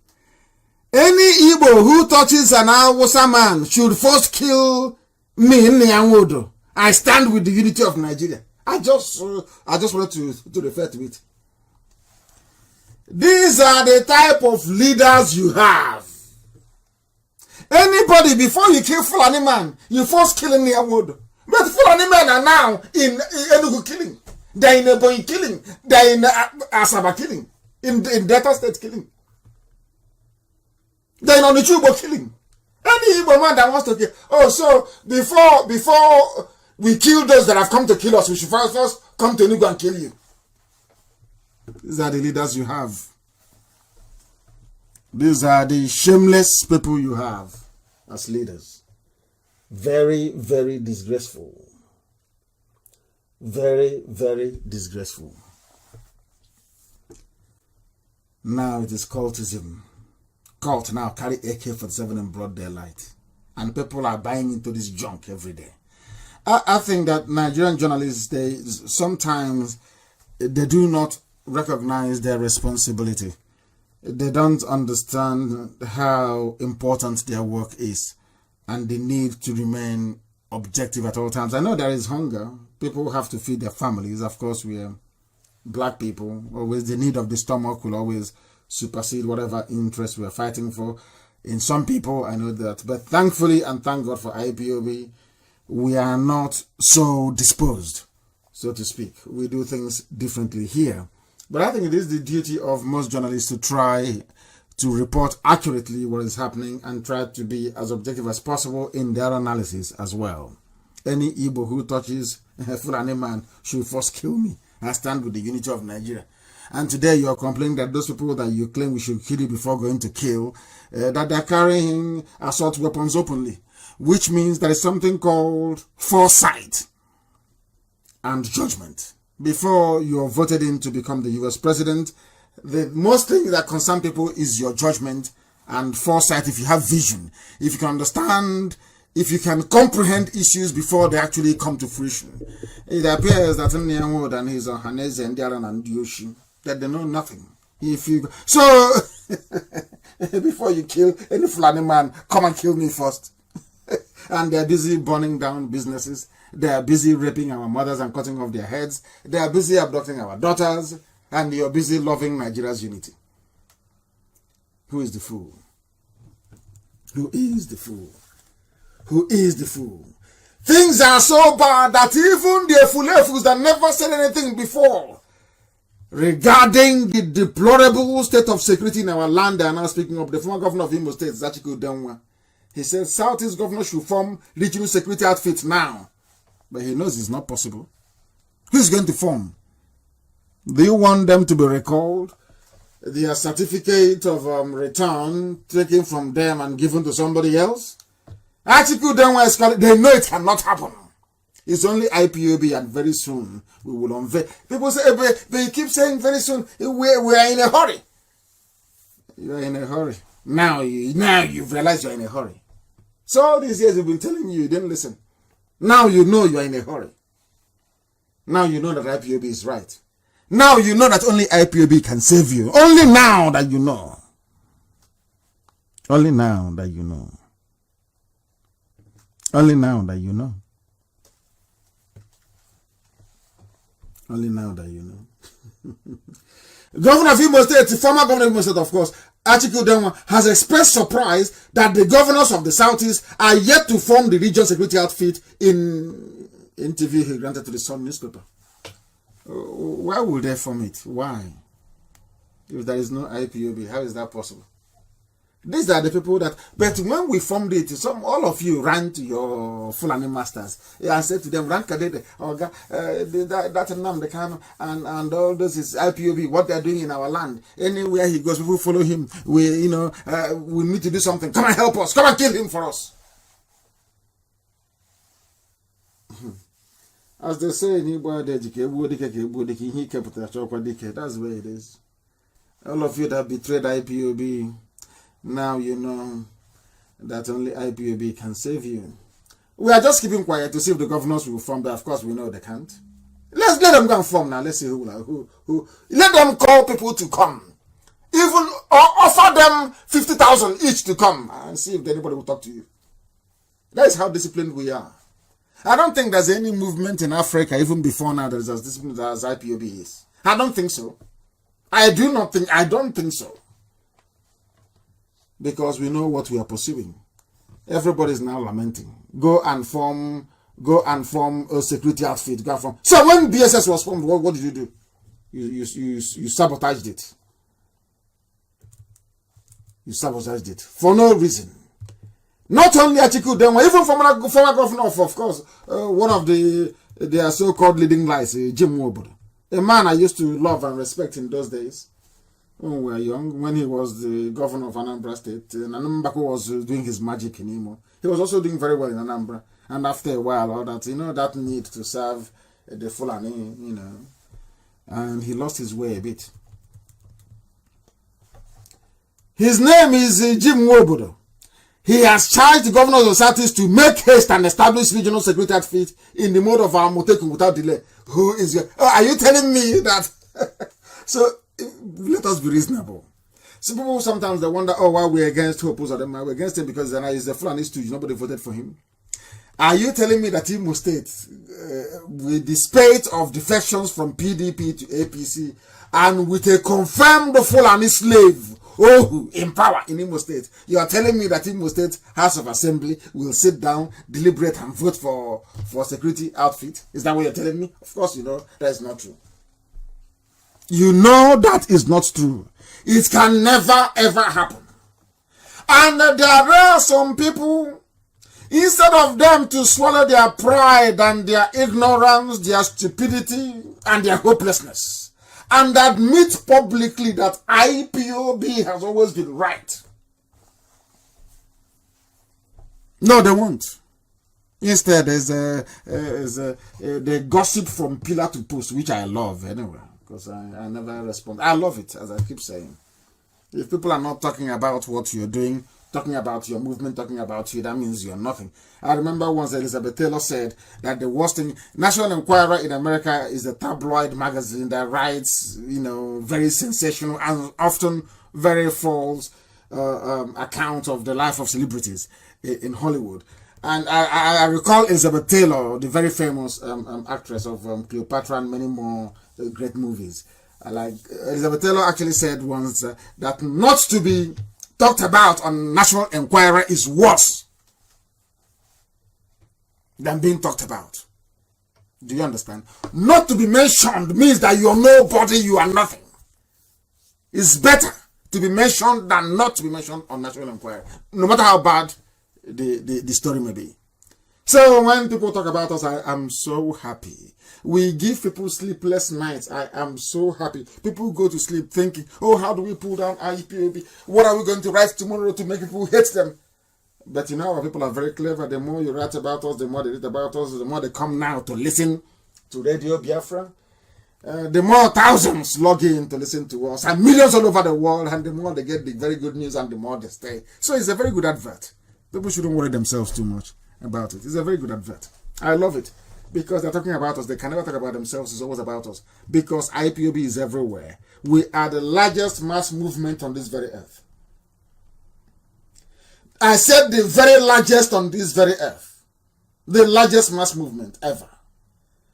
Any Igbo who touches an Hausa man should first kill me in Nyanwodo. I stand with the unity of Nigeria. I just wanted to refer to it. These are the type of leaders you have. Anybody, before you kill Fulani man, you first kill in Nyanwodo. But Fulani men are now in Enugu killing. They're in Ebonyi killing. They're in Asaba killing. In Delta State killing. Then on the tube will kill him. Any Igbo man that wants to kill. Oh, so before we kill those that have come to kill us, we should first come to Enugu and kill you. These are the leaders you have. These are the shameless people you have as leaders. Very, very disgraceful. Very, very disgraceful. Now it is cultism. Cult now carry AK-47 in broad daylight. And people are buying into this junk every day. I think that Nigerian journalists, sometimes they do not recognize their responsibility. They don't understand how important their work is and the need to remain objective at all times. I know there is hunger. People have to feed their families. Of course, we are black people. Always the need of the stomach will always supersede whatever interest we are fighting for. In some people, I know that. But thankfully, and thank God for IPOB, we are not so disposed, so to speak. We do things differently here. But I think it is the duty of most journalists to try to report accurately what is happening and try to be as objective as possible in their analysis as well. Any Igbo who touches a Fulani man should first kill me. I stand with the unity of Nigeria. And today you are complaining that those people that you claim we should kill you before going to kill, that they are carrying assault weapons openly, which means there is something called foresight and judgment. Before you are voted in to become the US president, the most thing that concern people is your judgment and foresight. If you have vision, if you can understand, if you can comprehend issues before they actually come to fruition. It appears that Nyanwood and his Haneze and Diaran and Yoshi, that they know nothing. So before you kill any Fulani man, come and kill me first. And they're busy burning down businesses. They are busy raping our mothers and cutting off their heads. They are busy abducting our daughters. And you're busy loving Nigeria's unity. Who is the fool? Who is the fool? Who is the fool? Things are so bad that even the Fulefus that never said anything before regarding the deplorable state of security in our land, they are now speaking up. The former governor of Imo State, Zachiku Denwa, he said Southeast governor should form regional security outfits now. But he knows it's not possible. Who's going to form? Do you want them to be recalled? Their certificate of return taken from them and given to somebody else? Article Denwa, they know it cannot happen. It's only IPOB, and very soon we will unveil. People say, they keep saying very soon, we are in a hurry. You are in a hurry. Now you've realized you're in a hurry. So all these years we've been telling you, you didn't listen. Now you know you are in a hurry. Now you know that IPOB is right. Now you know that only IPOB can save you. Only now that you know. Only now that you know. Only now that you know. Only now that you know. Governor of Imo State, the former governor of Imo State, of course, Achiku Denwa, has expressed surprise that the governors of the Southeast are yet to form the regional security outfit in interview he granted to the Sun newspaper. Why would they form it? Why? If there is no IPOB, how is that possible? These are the people that, but when we formed it, all of you ran to your Fulani masters and said to them, Rankadede, that Nnamdi Kanu and all this is IPOB, what they're doing in our land. Anywhere he goes, people follow him. We need to do something. Come and help us. Come and kill him for us. As they say in Igbo, that's where it is. All of you that betrayed IPOB, now you know that only IPOB can save you. We are just keeping quiet to see if the governors will form, but of course we know they can't. Let them go and form now. Let's see who. Let them call people to come. Even offer them 50,000 each to come and see if anybody will talk to you. That is how disciplined we are. I don't think there's any movement in Africa, even before now, that is as disciplined as IPOB is. I don't think so. I don't think so. Because we know what we are pursuing. Everybody is now lamenting. Go and form a security outfit. So when BSS was formed, what did you do? You sabotaged it. You sabotaged it for no reason. Not only Atiku, then even former governor of course, one of their so-called leading lights, Jim Woodbury, a man I used to love and respect in those days when we were young, when he was the governor of Anambra State. And Anambra was doing his magic in Imo. He was also doing very well in Anambra. And after a while, all that, that need to serve the Fulani, and he lost his way a bit. His name is Jim Wobodo. He has charged the governors of Southeast to make haste and establish regional security outfit in the mode of Amotekun without delay. Who is your... are you telling me that... So, let us be reasonable. Some people sometimes they wonder, why we're against Hope or them. We're against him because he's a Fulani stooge. Nobody voted for him. Are you telling me that Imo State, with the spate of defections from PDP to APC, and with a confirmed Fulani slave, in power in Imo State, you are telling me that Imo State House of Assembly will sit down, deliberate, and vote for security outfit? Is that what you're telling me? Of course, that is not true. You know that is not true. It can never, ever happen. And there are some people, instead of them to swallow their pride and their ignorance, their stupidity, and their hopelessness, and admit publicly that IPOB has always been right. No, they won't. Instead, they gossip from pillar to post, which I love anyway, because I never respond. I love it, as I keep saying. If people are not talking about what you're doing, talking about your movement, talking about you, that means you're nothing. I remember once Elizabeth Taylor said that the worst thing, National Enquirer in America is a tabloid magazine that writes, very sensational and often very false accounts of the life of celebrities in Hollywood. And I recall Elizabeth Taylor, the very famous actress of Cleopatra and many more great movies. Like Elizabeth Taylor actually said once that not to be talked about on National Enquirer is worse than being talked about. Do you understand? Not to be mentioned means that you're nobody, you are nothing. It's better to be mentioned than not to be mentioned on National Enquirer, no matter how bad the story may be. So when people talk about us, I am so happy. We give people sleepless nights. I am so happy. People go to sleep thinking, how do we pull down IPOB? What are we going to write tomorrow to make people hate them? But our people are very clever. The more you write about us, the more they read about us, the more they come now to listen to Radio Biafra. The more thousands log in to listen to us, and millions all over the world, and the more they get the very good news, and the more they stay. So it's a very good advert. People shouldn't worry themselves too much about it. It's a very good advert. I love it. Because they're talking about us. They can never talk about themselves. It's always about us. Because IPOB is everywhere. We are the largest mass movement on this very earth. I said the very largest on this very earth. The largest mass movement ever.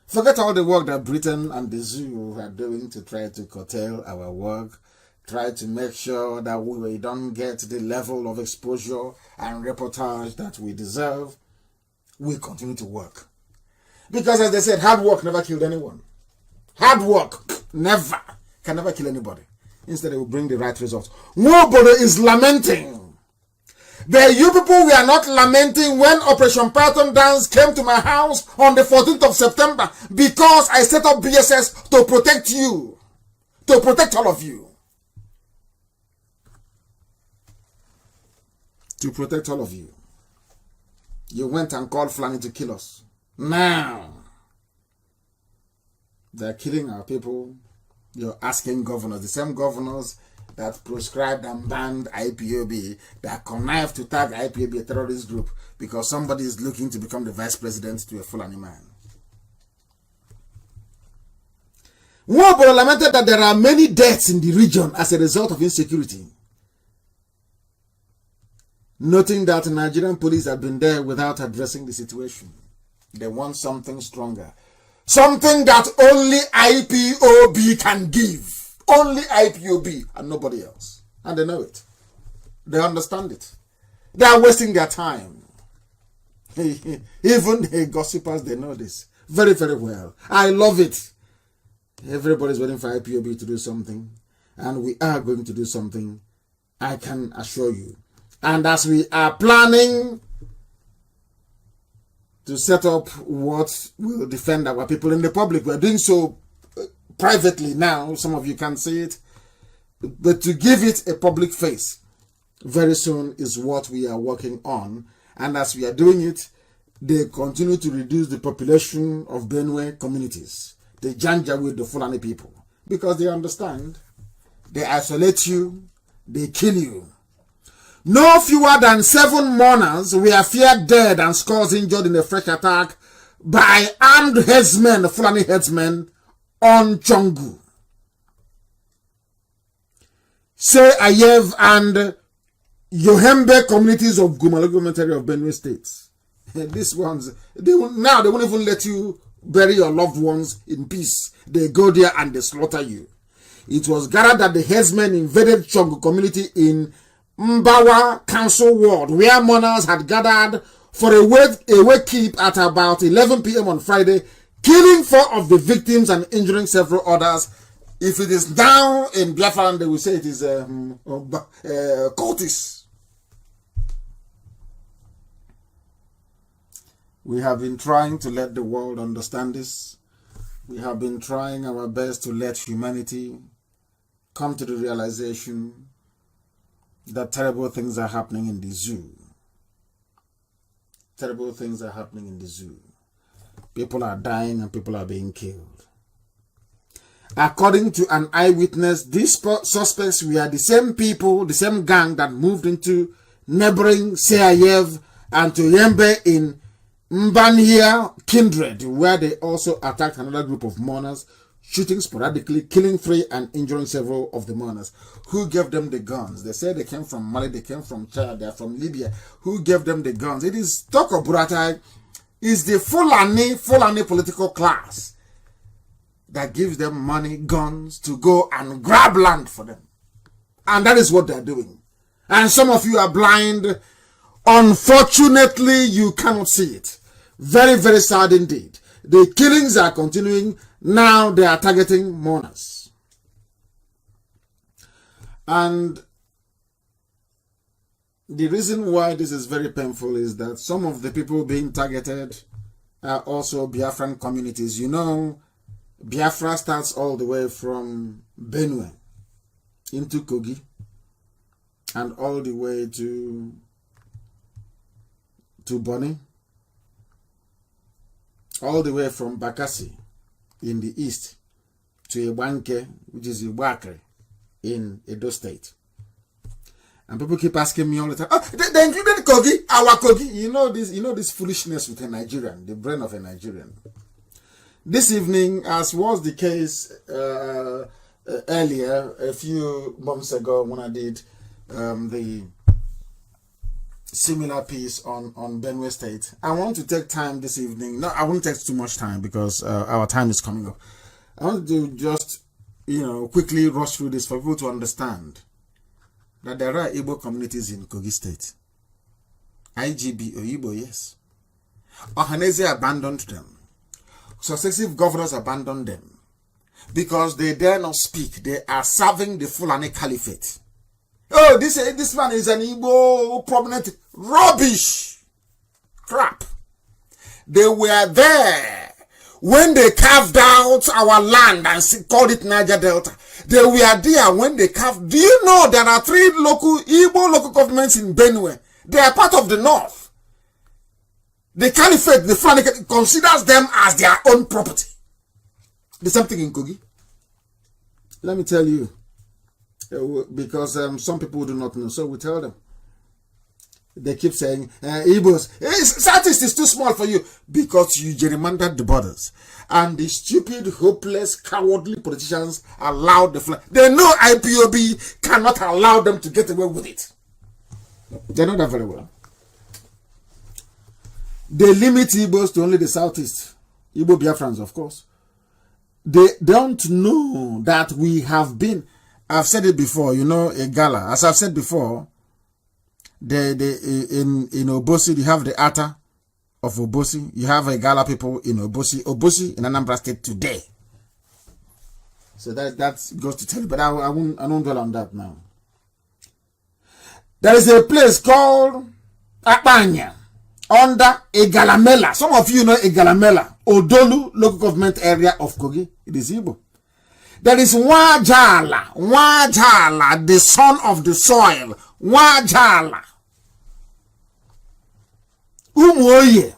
Forget all the work that Britain and the zoo are doing to try to curtail our work. Try to make sure that we don't get the level of exposure and reportage that we deserve. We continue to work. Because as they said, hard work never killed anyone. Hard work can never kill anybody. Instead, it will bring the right results. Nobody is lamenting. But you people were not lamenting when Operation Python Dance came to my house on the 14th of September because I set up BSS to protect you. To protect all of you. To protect all of you. You went and called Fulani to kill us. Now, they're killing our people. You're asking governors, the same governors that proscribed and banned IPOB, that connived to tag IPOB a terrorist group because somebody is looking to become the vice president to a Fulani man. Nwobolo lamented that there are many deaths in the region as a result of insecurity, noting that Nigerian police have been there without addressing the situation. They want something stronger. Something that only IPOB can give. Only IPOB and nobody else. And they know it. They understand it. They are wasting their time. Even the gossipers, they know this very, very well. I love it. Everybody's waiting for IPOB to do something. And we are going to do something I can assure you. And as we are planning to set up what will defend our people in the public, we're doing so privately now. Some of you can see it. But to give it a public face very soon is what we are working on. And as we are doing it, they continue to reduce the population of Benue communities. They janja with the Fulani people because they understand. They isolate you. They kill you. No fewer than 7 mourners were feared dead and scores injured in a fresh attack by armed headsmen, Fulani headsmen, on Chongu. Say Ayev and Yohembe communities of Gumalo government area of Benue State. These ones, they won't even let you bury your loved ones in peace. They go there and they slaughter you. It was gathered that the headsmen invaded Chongu community in Mbawa Council Ward, where mourners had gathered for a wake keep at about 11 p.m. on Friday, killing 4 of the victims and injuring several others. If it is down in Biafra, they will say it is cultists. We have been trying to let the world understand this. We have been trying our best to let humanity come to the realization that terrible things are happening in the zoo. Terrible things are happening in the zoo. People are dying and people are being killed. According to an eyewitness, these suspects were the same people, the same gang that moved into neighboring Seayev and Toyembe in Mbania Kindred, where they also attacked another group of mourners, shooting sporadically, killing 3 and injuring several of the mourners. Who gave them the guns? They said they came from Mali, they came from Chad, they're from Libya. Who gave them the guns? It is Toko Buratai, is the Fulani political class that gives them money, guns, to go and grab land for them. And that is what they're doing. And some of you are blind. Unfortunately, you cannot see it. Very, very sad indeed. The killings are continuing. Now they are targeting mourners. And the reason why this is very painful is that some of the people being targeted are also Biafran communities. You know, Biafra starts all the way from Benue into Kogi and all the way to Boni, all the way from Bakassi in the east to Ibanke, which is Ibakre in Edo State. And people keep asking me all the time, oh, they included Kogi, our Kogi. You know this foolishness with a Nigerian, the brain of a Nigerian. This evening, as was the case earlier, a few months ago when I did the similar piece on Benue State, I want to take time this evening. No, I won't take too much time because our time is coming up. I want to just, quickly rush through this for people to understand that there are Igbo communities in Kogi State. IGB or Igbo, yes. Ohanese abandoned them. Successive governors abandoned them because they dare not speak. They are serving the Fulani Caliphate. Oh, this man is an Igbo prominent. Rubbish. Crap. They were there when they carved out our land and called it Niger Delta. They were there when they carved. Do you know there are 3 Igbo local governments in Benue? They are part of the north. The Caliphate, the Fulani, considers them as their own property. The same thing in Kogi. Let me tell you, because some people do not know, so we tell them. They keep saying, Igbos, Southeast is too small for you because you gerrymandered the borders. And the stupid, hopeless, cowardly politicians allowed the Fulani. They know IPOB cannot allow them to get away with it. They know that very well. They limit Igbos to only the Southeast. Igbo Biafrans, of course. They don't know that we have been, I've said it before, a gala. As I've said before, in Obosi, you have the Ata of Obosi. You have a gala people in Obosi. Obosi in Anambra State today. So that goes to tell you, but I won't dwell on that now. There is a place called Akpanya under Igalamela. Some of you know Igalamela, Odolu local government area of Kogi. It is Igbo. There is Wajala, the son of the soil. Wajala. Umuoye,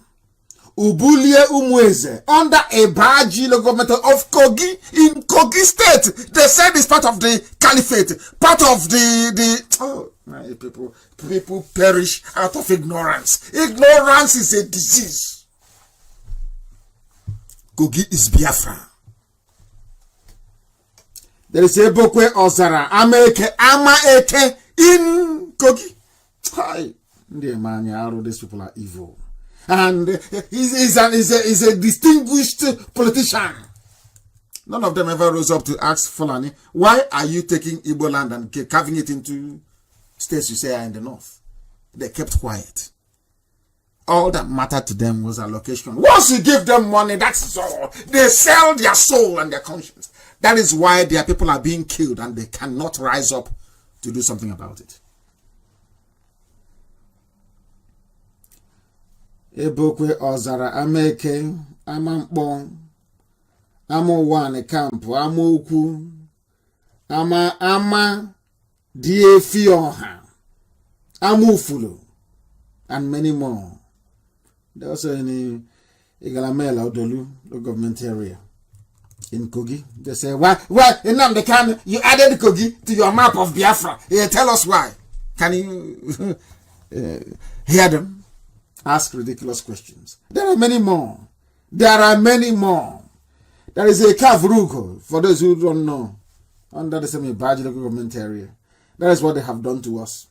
Ubulie Umweze, under Ebaji local government of Kogi, in Kogi state. They said it's part of the caliphate, part of people perish out of ignorance. Ignorance is a disease. Kogi is Biafra. There is a Bokwe Ozara, Amaeke in Kogi. Hi. These people are evil. And he's a distinguished politician. None of them ever rose up to ask Fulani, why are you taking Igbo land and carving it into states you say are in the north? They kept quiet. All that mattered to them was allocation. Once you give them money, that's all. They sell their soul and their conscience. That is why their people are being killed and they cannot rise up to do something about it. Ebokwe Ozara Ameke Amampong Amo Wane Campo Amo Uku Ama Die Fioha Amufulu and many more. There also in Igalamela Odolu, the government area in Kogi. They say, why Nnamdi Kanu, you added Kogi to your map of Biafra? Yeah, tell us why. Can you hear them? Ask ridiculous questions. There are many more. There is a Kavruko, for those who don't know, under the same Ibaji local government area. That is what they have done to us.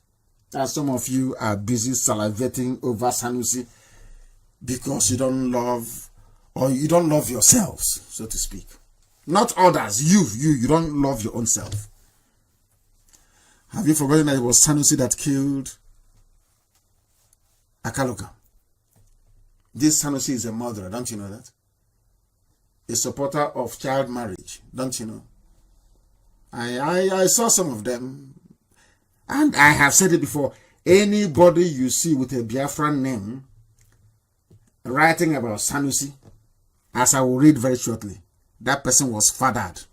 And some of you are busy salivating over Sanusi because you don't love, or you don't love yourselves, so to speak. Not others. You don't love your own self. Have you forgotten that it was Sanusi that killed Akaluka? This Sanusi is a murderer, don't you know that? A supporter of child marriage, don't you know? I saw some of them, and I have said it before. Anybody you see with a Biafran name writing about Sanusi, as I will read very shortly, that person was fathered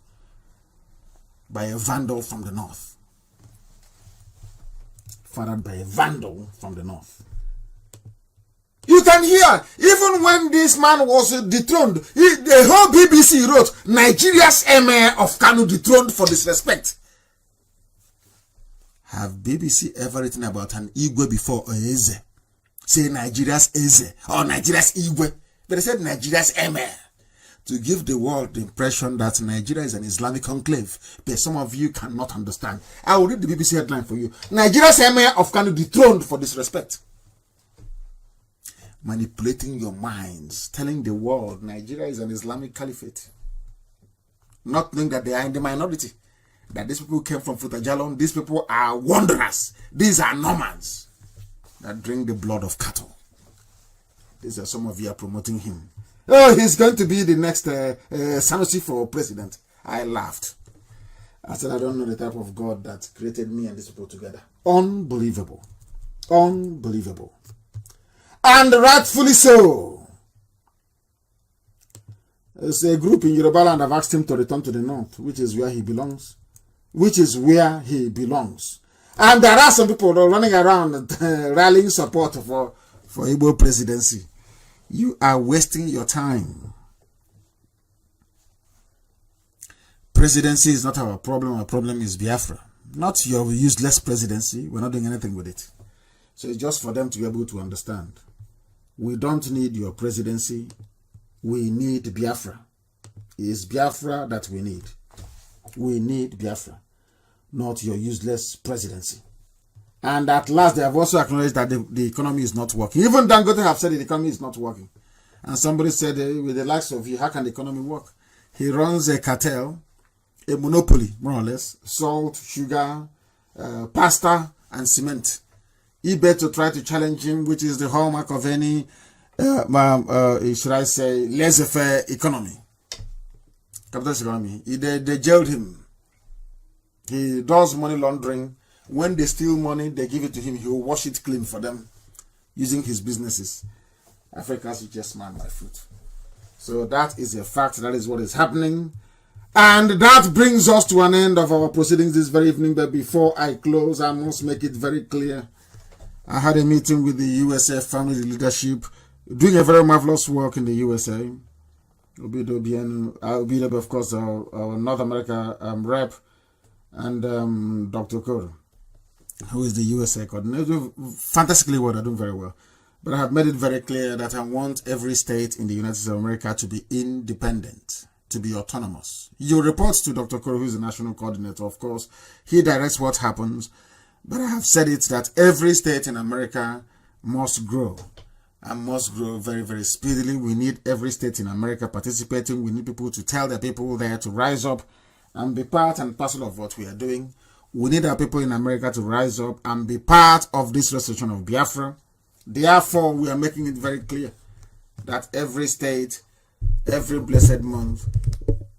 by a vandal from the north. Fathered by a vandal from the north. You can hear, even when this man was dethroned, the whole BBC wrote, Nigeria's Emir of Kanu dethroned for disrespect. Have BBC ever written about an Igwe before, or Eze? Say Nigeria's Eze, or Nigeria's Igwe. But they said Nigeria's Emir, to give the world the impression that Nigeria is an Islamic enclave. But some of you cannot understand. I will read the BBC headline for you. Nigeria's Emir of Kanu dethroned for disrespect. Manipulating your minds, telling the world Nigeria is an Islamic caliphate. Not knowing that they are in the minority. That these people came from Futajalon. These people are wanderers. These are Normans that drink the blood of cattle. These are some of you are promoting him. Oh, he's going to be the next Sanusi for president. I laughed. I said, I don't know the type of God that created me and these people together. Unbelievable. Unbelievable. And rightfully so. There's a group in Yoruba land have asked him to return to the north, which is where he belongs. And there are some people running around rallying support for Igbo presidency. You are wasting your time. Presidency is not our problem. Our problem is Biafra. Not your useless presidency. We're not doing anything with it. So it's just for them to be able to understand. We don't need your presidency. We need Biafra. It's Biafra that we need. We need Biafra, not your useless presidency. And at last, they have also acknowledged that the economy is not working. Even Dangote have said the economy is not working. And somebody said, with the likes of you, how can the economy work? He runs a cartel, a monopoly, more or less, salt, sugar, pasta, and cement. eBay to try to challenge him, which is the hallmark of any, should I say, laissez-faire economy. Capitalist economy. They jailed him. He does money laundering When they steal money, they give it to him. He will wash it clean for them using his businesses. Africa's richest man by foot. So that is a fact. That is what is happening. And that brings us to an end of our proceedings this very evening. But before I close, I must make it very clear. I had a meeting with the USA family leadership, doing a very marvelous work in the USA. Obido, of course, our North America rep, and Dr. Koro, who is the USA coordinator. Fantastically well, they're doing very well. But I have made it very clear that I want every state in the United States of America to be independent, to be autonomous. You report to Dr. Koro, who is the national coordinator, of course. He directs what happens. But I have said it that every state in America must grow, and must grow very, very speedily. We need every state in America participating. We need people to tell their people there to rise up and be part and parcel of what we are doing. We need our people in America to rise up and be part of this restoration of Biafra. Therefore, we are making it very clear that every state, every blessed month,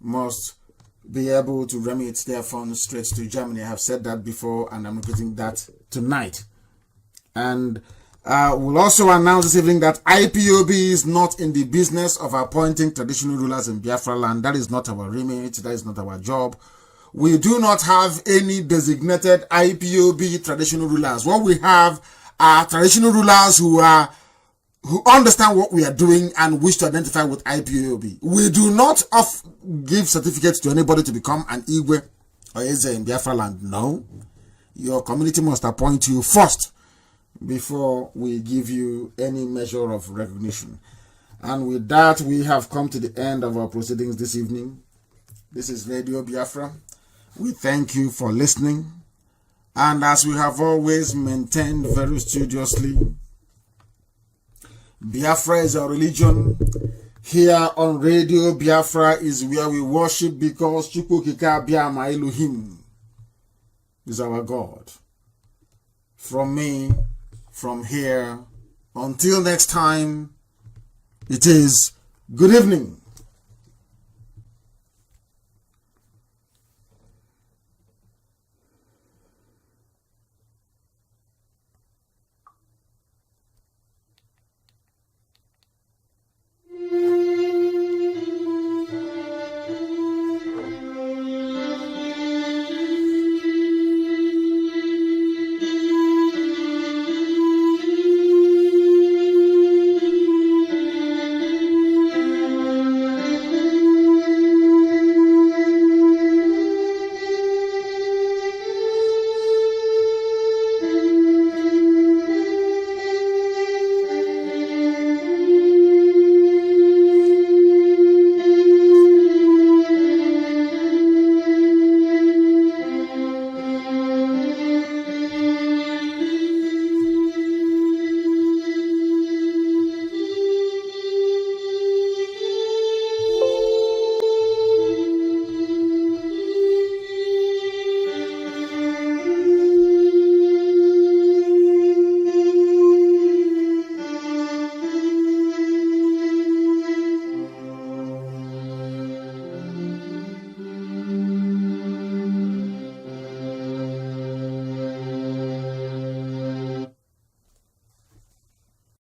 must be able to remit their funds straight to Germany. I have said that before, and I'm repeating that tonight. And we'll also announce this evening that IPOB is not in the business of appointing traditional rulers in Biafra land. That is not our remit. That is not our job. We do not have any designated IPOB traditional rulers. What we have are traditional rulers who understand what we are doing and wish to identify with IPOB. We do not give certificates to anybody to become an Igwe or Eze in Biafra land. No. Your community must appoint you first before we give you any measure of recognition. And with that, we have come to the end of our proceedings this evening. This is Radio Biafra. We thank you for listening. And as we have always maintained very studiously, Biafra is our religion. Here on Radio Biafra is where we worship, because Chukwukika Biama Elohim is our God. From me, from here, until next time, it is good evening.